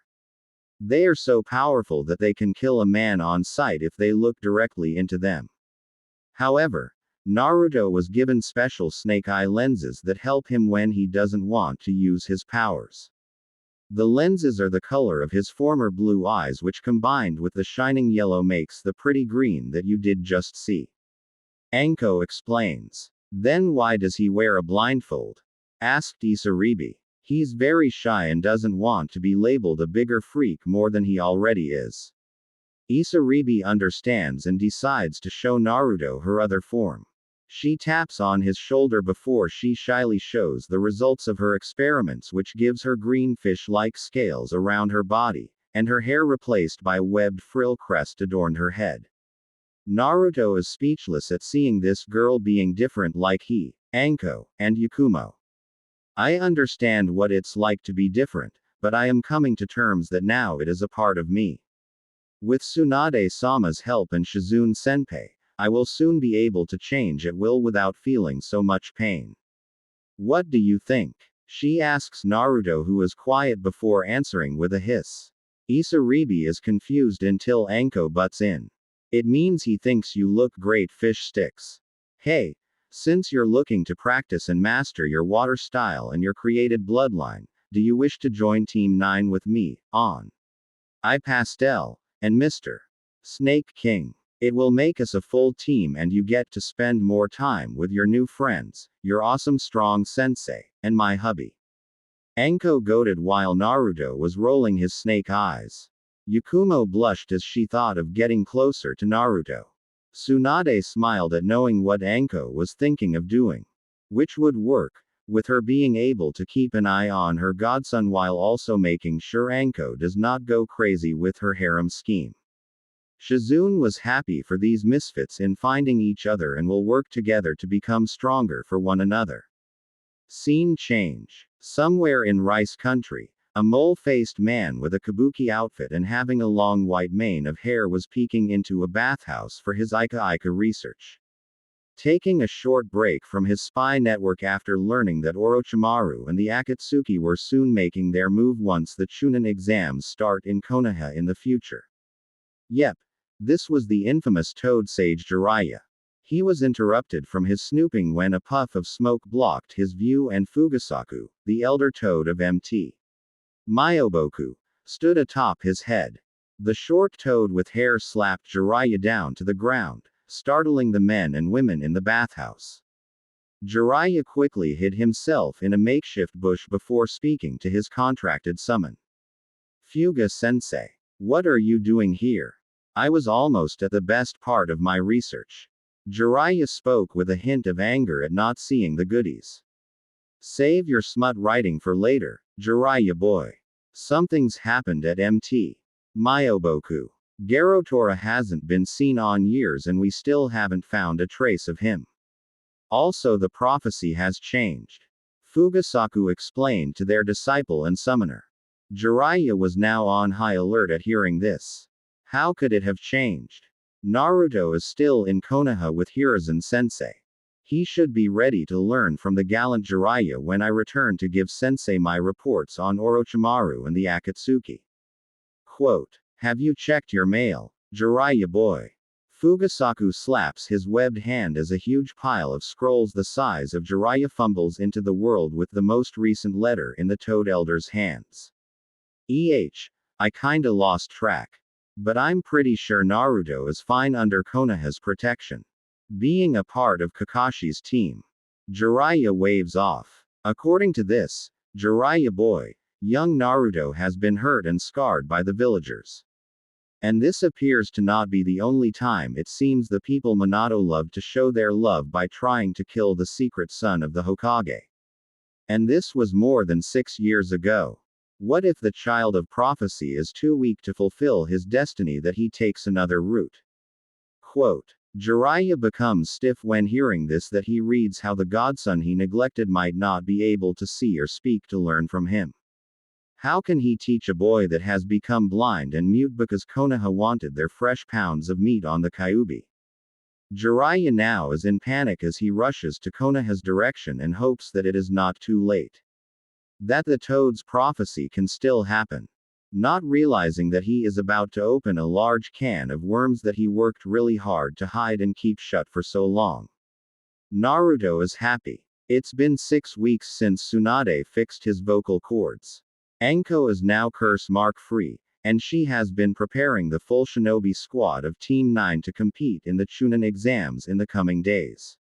They are so powerful that they can kill a man on sight if they look directly into them. However, Naruto was given special snake eye lenses that help him when he doesn't want to use his powers. The lenses are the color of his former blue eyes, which combined with the shining yellow makes the pretty green that you did just see. Anko explains. Then why does he wear a blindfold? Asked Isaribi. He's very shy and doesn't want to be labeled a bigger freak more than he already is. Isaribi understands and decides to show Naruto her other form. She taps on his shoulder before she shyly shows the results of her experiments, which gives her green fish-like scales around her body, and her hair replaced by a webbed frill crest adorned her head. Naruto is speechless at seeing this girl being different like he, Anko, and Yakumo. I understand what it's like to be different, but I am coming to terms that now it is a part of me. With Tsunade-sama's help and Shizune-senpai, I will soon be able to change at will without feeling so much pain. What do you think? She asks Naruto, who is quiet before answering with a hiss. Isaribi is confused until Anko butts in. It means he thinks you look great, fish sticks. Hey, since you're looking to practice and master your water style and your created bloodline, do you wish to join Team 9 with me, on I Pastel, and Mr. Snake King? It will make us a full team and you get to spend more time with your new friends, your awesome strong sensei, and my hubby. Anko goaded while Naruto was rolling his snake eyes. Yakumo blushed as she thought of getting closer to Naruto. Tsunade smiled at knowing what Anko was thinking of doing. Which would work, with her being able to keep an eye on her godson while also making sure Anko does not go crazy with her harem scheme. Shizune was happy for these misfits in finding each other and will work together to become stronger for one another. Scene change. Somewhere in Rice Country, a mole-faced man with a kabuki outfit and having a long white mane of hair was peeking into a bathhouse for his Ika research. Taking a short break from his spy network after learning that Orochimaru and the Akatsuki were soon making their move once the Chunin exams start in Konoha in the future. Yep. This was the infamous Toad Sage Jiraiya. He was interrupted from his snooping when a puff of smoke blocked his view and Fugasaku, the elder toad of MT Myoboku, stood atop his head. The short toad with hair slapped Jiraiya down to the ground, startling the men and women in the bathhouse. Jiraiya quickly hid himself in a makeshift bush before speaking to his contracted summon. Fuga-sensei. What are you doing here? I was almost at the best part of my research. Jiraiya spoke with a hint of anger at not seeing the goodies. Save your smut writing for later, Jiraiya boy. Something's happened at MT. Myoboku. Garotora hasn't been seen on years and we still haven't found a trace of him. Also, the prophecy has changed. Fugasaku explained to their disciple and summoner. Jiraiya was now on high alert at hearing this. How could it have changed? Naruto is still in Konoha with Hiruzen sensei. He should be ready to learn from the gallant Jiraiya when I return to give sensei my reports on Orochimaru and the Akatsuki. Quote. Have you checked your mail, Jiraiya boy? Fugasaku slaps his webbed hand as a huge pile of scrolls the size of Jiraiya fumbles into the world with the most recent letter in the Toad Elder's hands. I kinda lost track. But I'm pretty sure Naruto is fine under Konoha's protection. Being a part of Kakashi's team. Jiraiya waves off. According to this, Jiraiya boy, young Naruto has been hurt and scarred by the villagers. And this appears to not be the only time it seems the people Minato love to show their love by trying to kill the secret son of the Hokage. And this was more than 6 years ago. What if the child of prophecy is too weak to fulfill his destiny that he takes another route? Quote. Jiraiya becomes stiff when hearing this, that he reads how the godson he neglected might not be able to see or speak to learn from him. How can he teach a boy that has become blind and mute because Konoha wanted their fresh pounds of meat on the Kyuubi? Jiraiya now is in panic as he rushes to Konoha's direction and hopes that it is not too late. That the Toad's prophecy can still happen. Not realizing that he is about to open a large can of worms that he worked really hard to hide and keep shut for so long. Naruto is happy. It's been 6 weeks since Tsunade fixed his vocal cords. Anko is now curse mark free, and she has been preparing the full shinobi squad of Team 9 to compete in the Chunin exams in the coming days.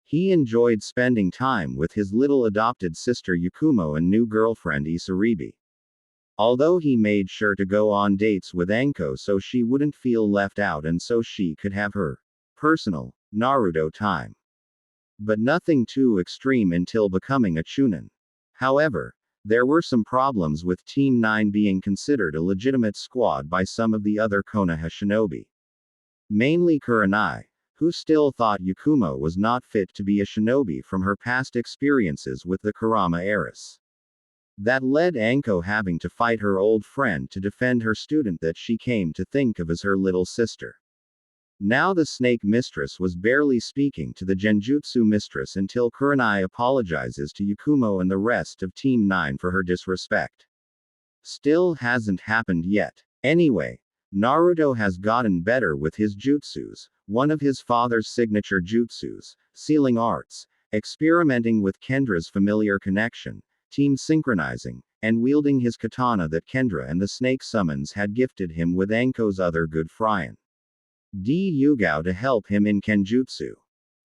He enjoyed spending time with his little adopted sister Yakumo and new girlfriend Isaribi. Although he made sure to go on dates with Anko so she wouldn't feel left out and so she could have her personal Naruto time. But nothing too extreme until becoming a Chunin. However, there were some problems with Team 9 being considered a legitimate squad by some of the other Konoha shinobi. Mainly Kurenai, who still thought Yakumo was not fit to be a shinobi from her past experiences with the Kurama heiress. That led Anko having to fight her old friend to defend her student that she came to think of as her little sister. Now the snake mistress was barely speaking to the Genjutsu mistress until Kurenai apologizes to Yakumo and the rest of Team 9 for her disrespect. Still hasn't happened yet. Anyway, Naruto has gotten better with his jutsus, one of his father's signature jutsus, sealing arts, experimenting with Kendra's familiar connection, team synchronizing, and wielding his katana that Kendra and the snake summons had gifted him with Anko's other good Fryan. Yugao to help him in Kenjutsu.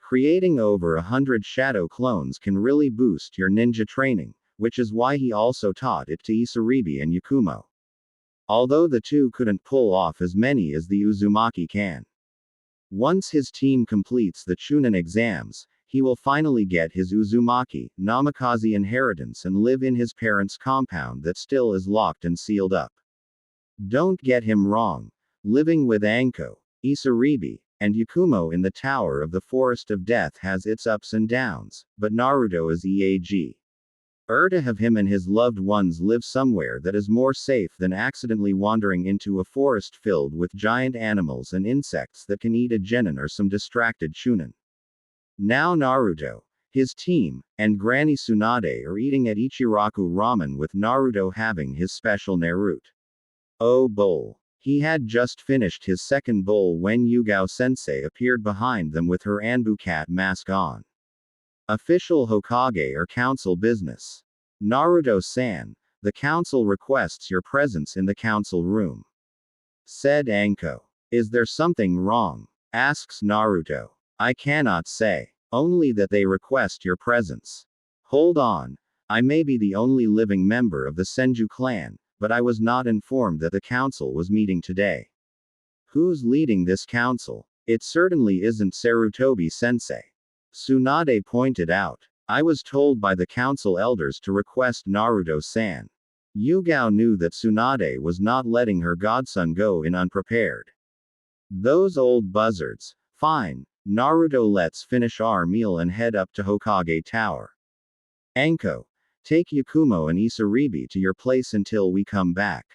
Creating over 100 shadow clones can really boost your ninja training, which is why he also taught it to Isaribi and Yakumo. Although the two couldn't pull off as many as the Uzumaki can. Once his team completes the Chunin exams, he will finally get his Uzumaki, Namikaze inheritance and live in his parents' compound that still is locked and sealed up. Don't get him wrong. Living with Anko, Isaribi, and Yakumo in the Tower of the Forest of Death has its ups and downs, but Naruto is EAG. To have him and his loved ones live somewhere that is more safe than accidentally wandering into a forest filled with giant animals and insects that can eat a genin or some distracted Chunin. Now Naruto, his team, and Granny Tsunade are eating at Ichiraku Ramen with Naruto having his special Naruto bowl. He had just finished his second bowl when Yugao sensei appeared behind them with her Anbu cat mask on. Official Hokage or council business. Naruto-san, the council requests your presence in the council room. Said Anko. Is there something wrong? Asks Naruto. I cannot say. Only that they request your presence. Hold on. I may be the only living member of the Senju clan, but I was not informed that the council was meeting today. Who's leading this council? It certainly isn't Sarutobi-sensei. Tsunade pointed out. I was told by the council elders to request Naruto-san. Yugao knew that Tsunade was not letting her godson go in unprepared. Those old buzzards. Fine. Naruto, let's finish our meal and head up to Hokage Tower. Anko, take Yakumo and Isaribi to your place until we come back.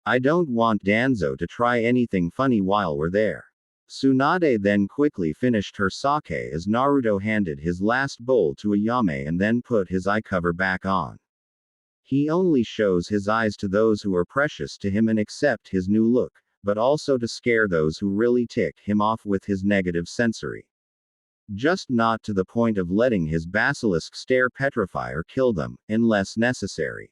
I don't want Danzo to try anything funny while we're there. Tsunade then quickly finished her sake as Naruto handed his last bowl to Ayame and then put his eye cover back on. He only shows his eyes to those who are precious to him and accept his new look, but also to scare those who really tick him off with his negative sensory. Just not to the point of letting his basilisk stare petrify or kill them, unless necessary.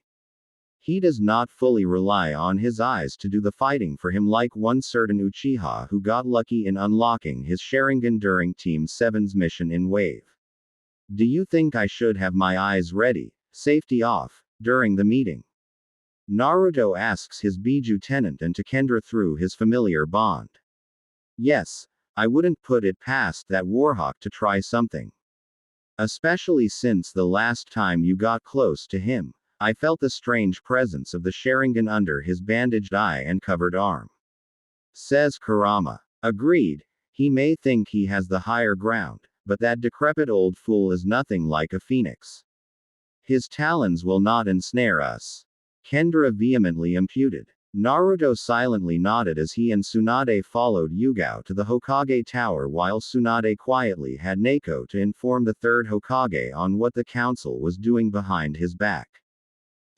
He does not fully rely on his eyes to do the fighting for him like one certain Uchiha who got lucky in unlocking his Sharingan during Team 7's mission in Wave. Do you think I should have my eyes ready, safety off, during the meeting? Naruto asks his Biju tenant and to Kendra through his familiar bond. Yes, I wouldn't put it past that Warhawk to try something. Especially since the last time you got close to him, I felt the strange presence of the Sharingan under his bandaged eye and covered arm. Says Kurama. Agreed, he may think he has the higher ground, but that decrepit old fool is nothing like a phoenix. His talons will not ensnare us. Kendra vehemently imputed. Naruto silently nodded as he and Tsunade followed Yugao to the Hokage Tower while Tsunade quietly had Neko to inform the third Hokage on what the council was doing behind his back.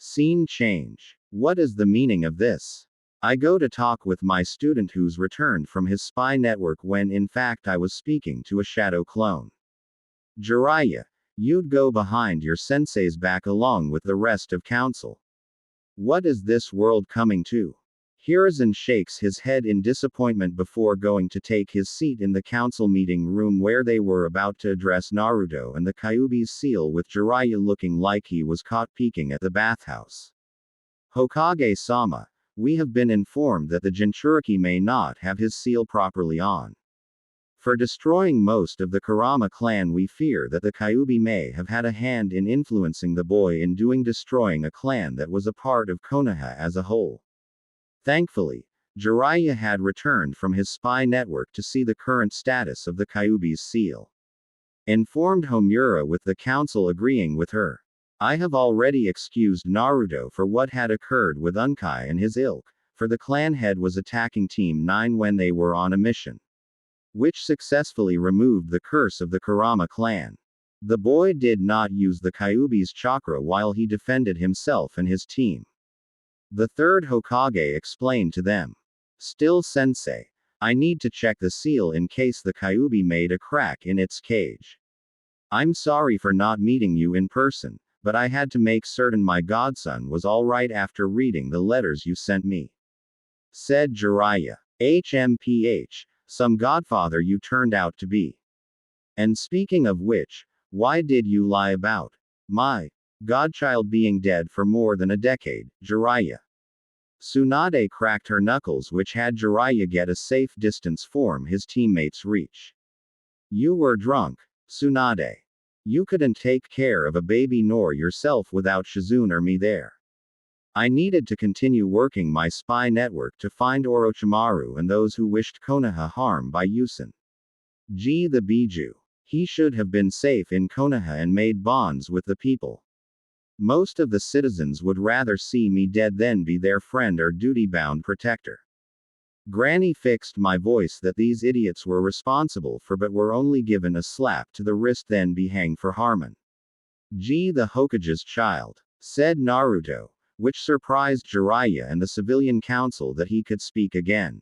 Scene change. What is the meaning of this? I go to talk with my student who's returned from his spy network when in fact I was speaking to a shadow clone. Jiraiya, you'd go behind your sensei's back along with the rest of council. What is this world coming to? Hiruzen shakes his head in disappointment before going to take his seat in the council meeting room where they were about to address Naruto and the Kyuubi's seal with Jiraiya looking like he was caught peeking at the bathhouse. Hokage-sama, we have been informed that the Jinchuriki may not have his seal properly on. For destroying most of the Kurama clan, we fear that the Kyuubi may have had a hand in influencing the boy in destroying a clan that was a part of Konoha as a whole. Thankfully, Jiraiya had returned from his spy network to see the current status of the Kyuubi's seal. Informed Homura with the council agreeing with her. I have already excused Naruto for what had occurred with Unkai and his ilk, for the clan head was attacking Team 9 when they were on a mission, which successfully removed the curse of the Kurama clan. The boy did not use the Kyuubi's chakra while he defended himself and his team. The third Hokage explained to them. Still sensei, I need to check the seal in case the Kyuubi made a crack in its cage. I'm sorry for not meeting you in person, but I had to make certain my godson was alright after reading the letters you sent me. Said Jiraiya. HMPH, some godfather you turned out to be. And speaking of which, why did you lie about my godchild being dead for more than a decade, Jiraiya? Tsunade cracked her knuckles, which had Jiraiya get a safe distance from his teammates' reach. You were drunk, Tsunade. You couldn't take care of a baby nor yourself without Shizune or me there. I needed to continue working my spy network to find Orochimaru and those who wished Konoha harm by Yusen. The Biju. He should have been safe in Konoha and made bonds with the people. Most of the citizens would rather see me dead than be their friend or duty-bound protector. Granny fixed my voice that these idiots were responsible for but were only given a slap to the wrist then be hanged for Harmon. The Hokage's child, said Naruto, which surprised Jiraiya and the civilian council that he could speak again.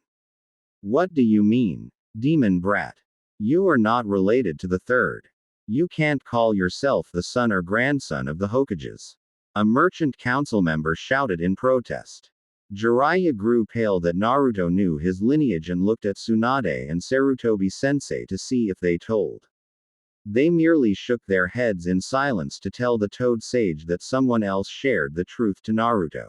What do you mean, demon brat? You are not related to the third. You can't call yourself the son or grandson of the Hokages. A merchant council member shouted in protest. Jiraiya grew pale that Naruto knew his lineage and looked at Tsunade and Sarutobi-sensei to see if they told. They merely shook their heads in silence to tell the Toad Sage that someone else shared the truth to Naruto.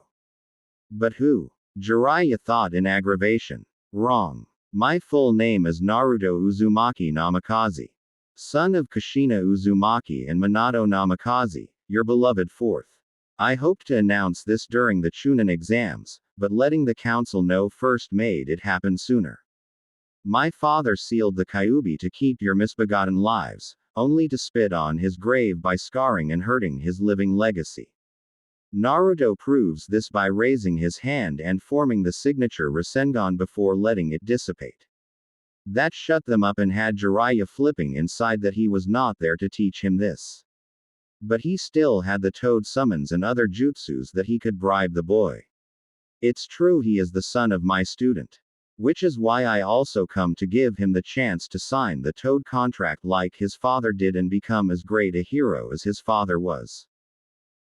But who? Jiraiya thought in aggravation. Wrong. My full name is Naruto Uzumaki Namikaze, son of Kushina Uzumaki and Minato Namikaze, your beloved fourth. I hoped to announce this during the Chunin exams, but letting the council know first made it happen sooner. My father sealed the Kyuubi to keep your misbegotten lives, only to spit on his grave by scarring and hurting his living legacy. Naruto proves this by raising his hand and forming the signature Rasengan before letting it dissipate. That shut them up and had Jiraiya flipping inside that he was not there to teach him this. But he still had the toad summons and other jutsus that he could bribe the boy. It's true he is the son of my student. Which is why I also come to give him the chance to sign the toad contract like his father did and become as great a hero as his father was.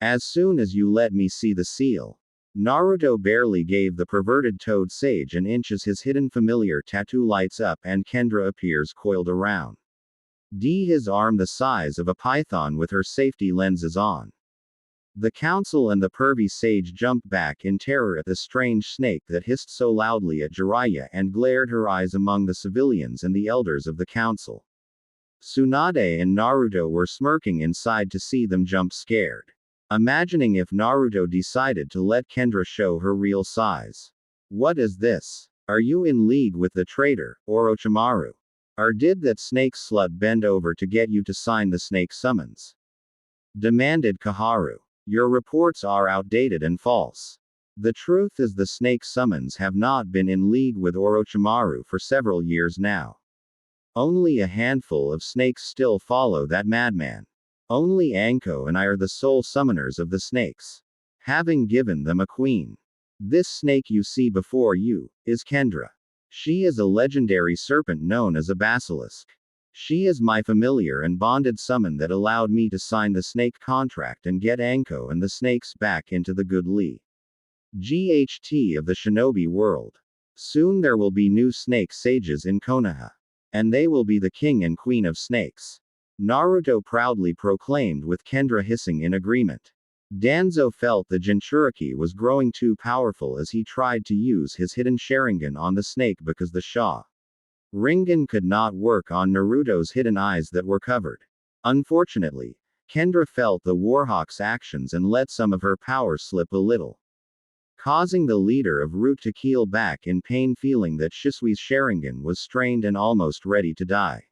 As soon as you let me see the seal. Naruto barely gave the perverted toad sage an inch as his hidden familiar tattoo lights up and Kendra appears coiled around. His arm the size of a python with her safety lenses on. The council and the pervy sage jumped back in terror at the strange snake that hissed so loudly at Jiraiya and glared her eyes among the civilians and the elders of the council. Tsunade and Naruto were smirking inside to see them jump scared. Imagining if Naruto decided to let Kendra show her real size. What is this? Are you in league with the traitor, Orochimaru? Or did that snake slut bend over to get you to sign the snake summons? Demanded Kaharu. Your reports are outdated and false. The truth is the snake summons have not been in league with Orochimaru for several years now. Only a handful of snakes still follow that madman. Only Anko and I are the sole summoners of the snakes. Having given them a queen. This snake you see before you, is Kendra. She is a legendary serpent known as a basilisk. She is my familiar and bonded summon that allowed me to sign the snake contract and get Anko and the snakes back into the good GHT of the shinobi world. Soon there will be new snake sages in Konoha. And they will be the king and queen of snakes. Naruto proudly proclaimed with Kendra hissing in agreement. Danzo felt the Jinchuriki was growing too powerful as he tried to use his hidden Sharingan on the snake because the Ringan could not work on Naruto's hidden eyes that were covered. Unfortunately, Kendra felt the Warhawk's actions and let some of her power slip a little. Causing the leader of Root to keel back in pain, feeling that Shisui's Sharingan was strained and almost ready to die.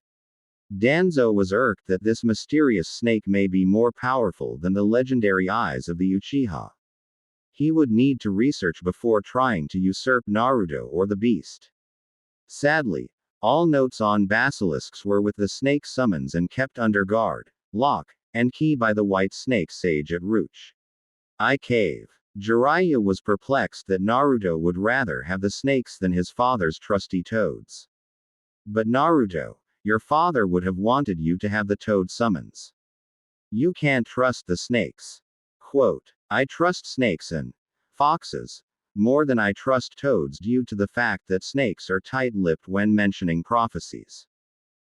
Danzo was irked that this mysterious snake may be more powerful than the legendary eyes of the Uchiha. He would need to research before trying to usurp Naruto or the beast. Sadly, all notes on basilisks were with the snake summons and kept under guard, lock, and key by the white snake sage at Ruch. I cave. Jiraiya was perplexed that Naruto would rather have the snakes than his father's trusty toads. But Naruto, your father would have wanted you to have the toad summons. You can't trust the snakes. Quote, I trust snakes and foxes more than I trust toads due to the fact that snakes are tight-lipped when mentioning prophecies.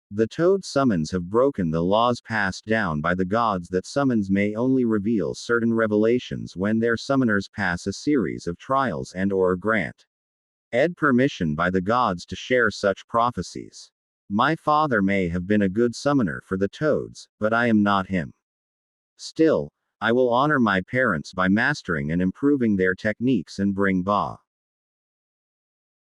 The toad summons have broken the laws passed down by the gods that summons may only reveal certain revelations when their summoners pass a series of trials and/or grant permission by the gods to share such prophecies. My father may have been a good summoner for the toads, but I am not him. Still, I will honor my parents by mastering and improving their techniques and bring Ba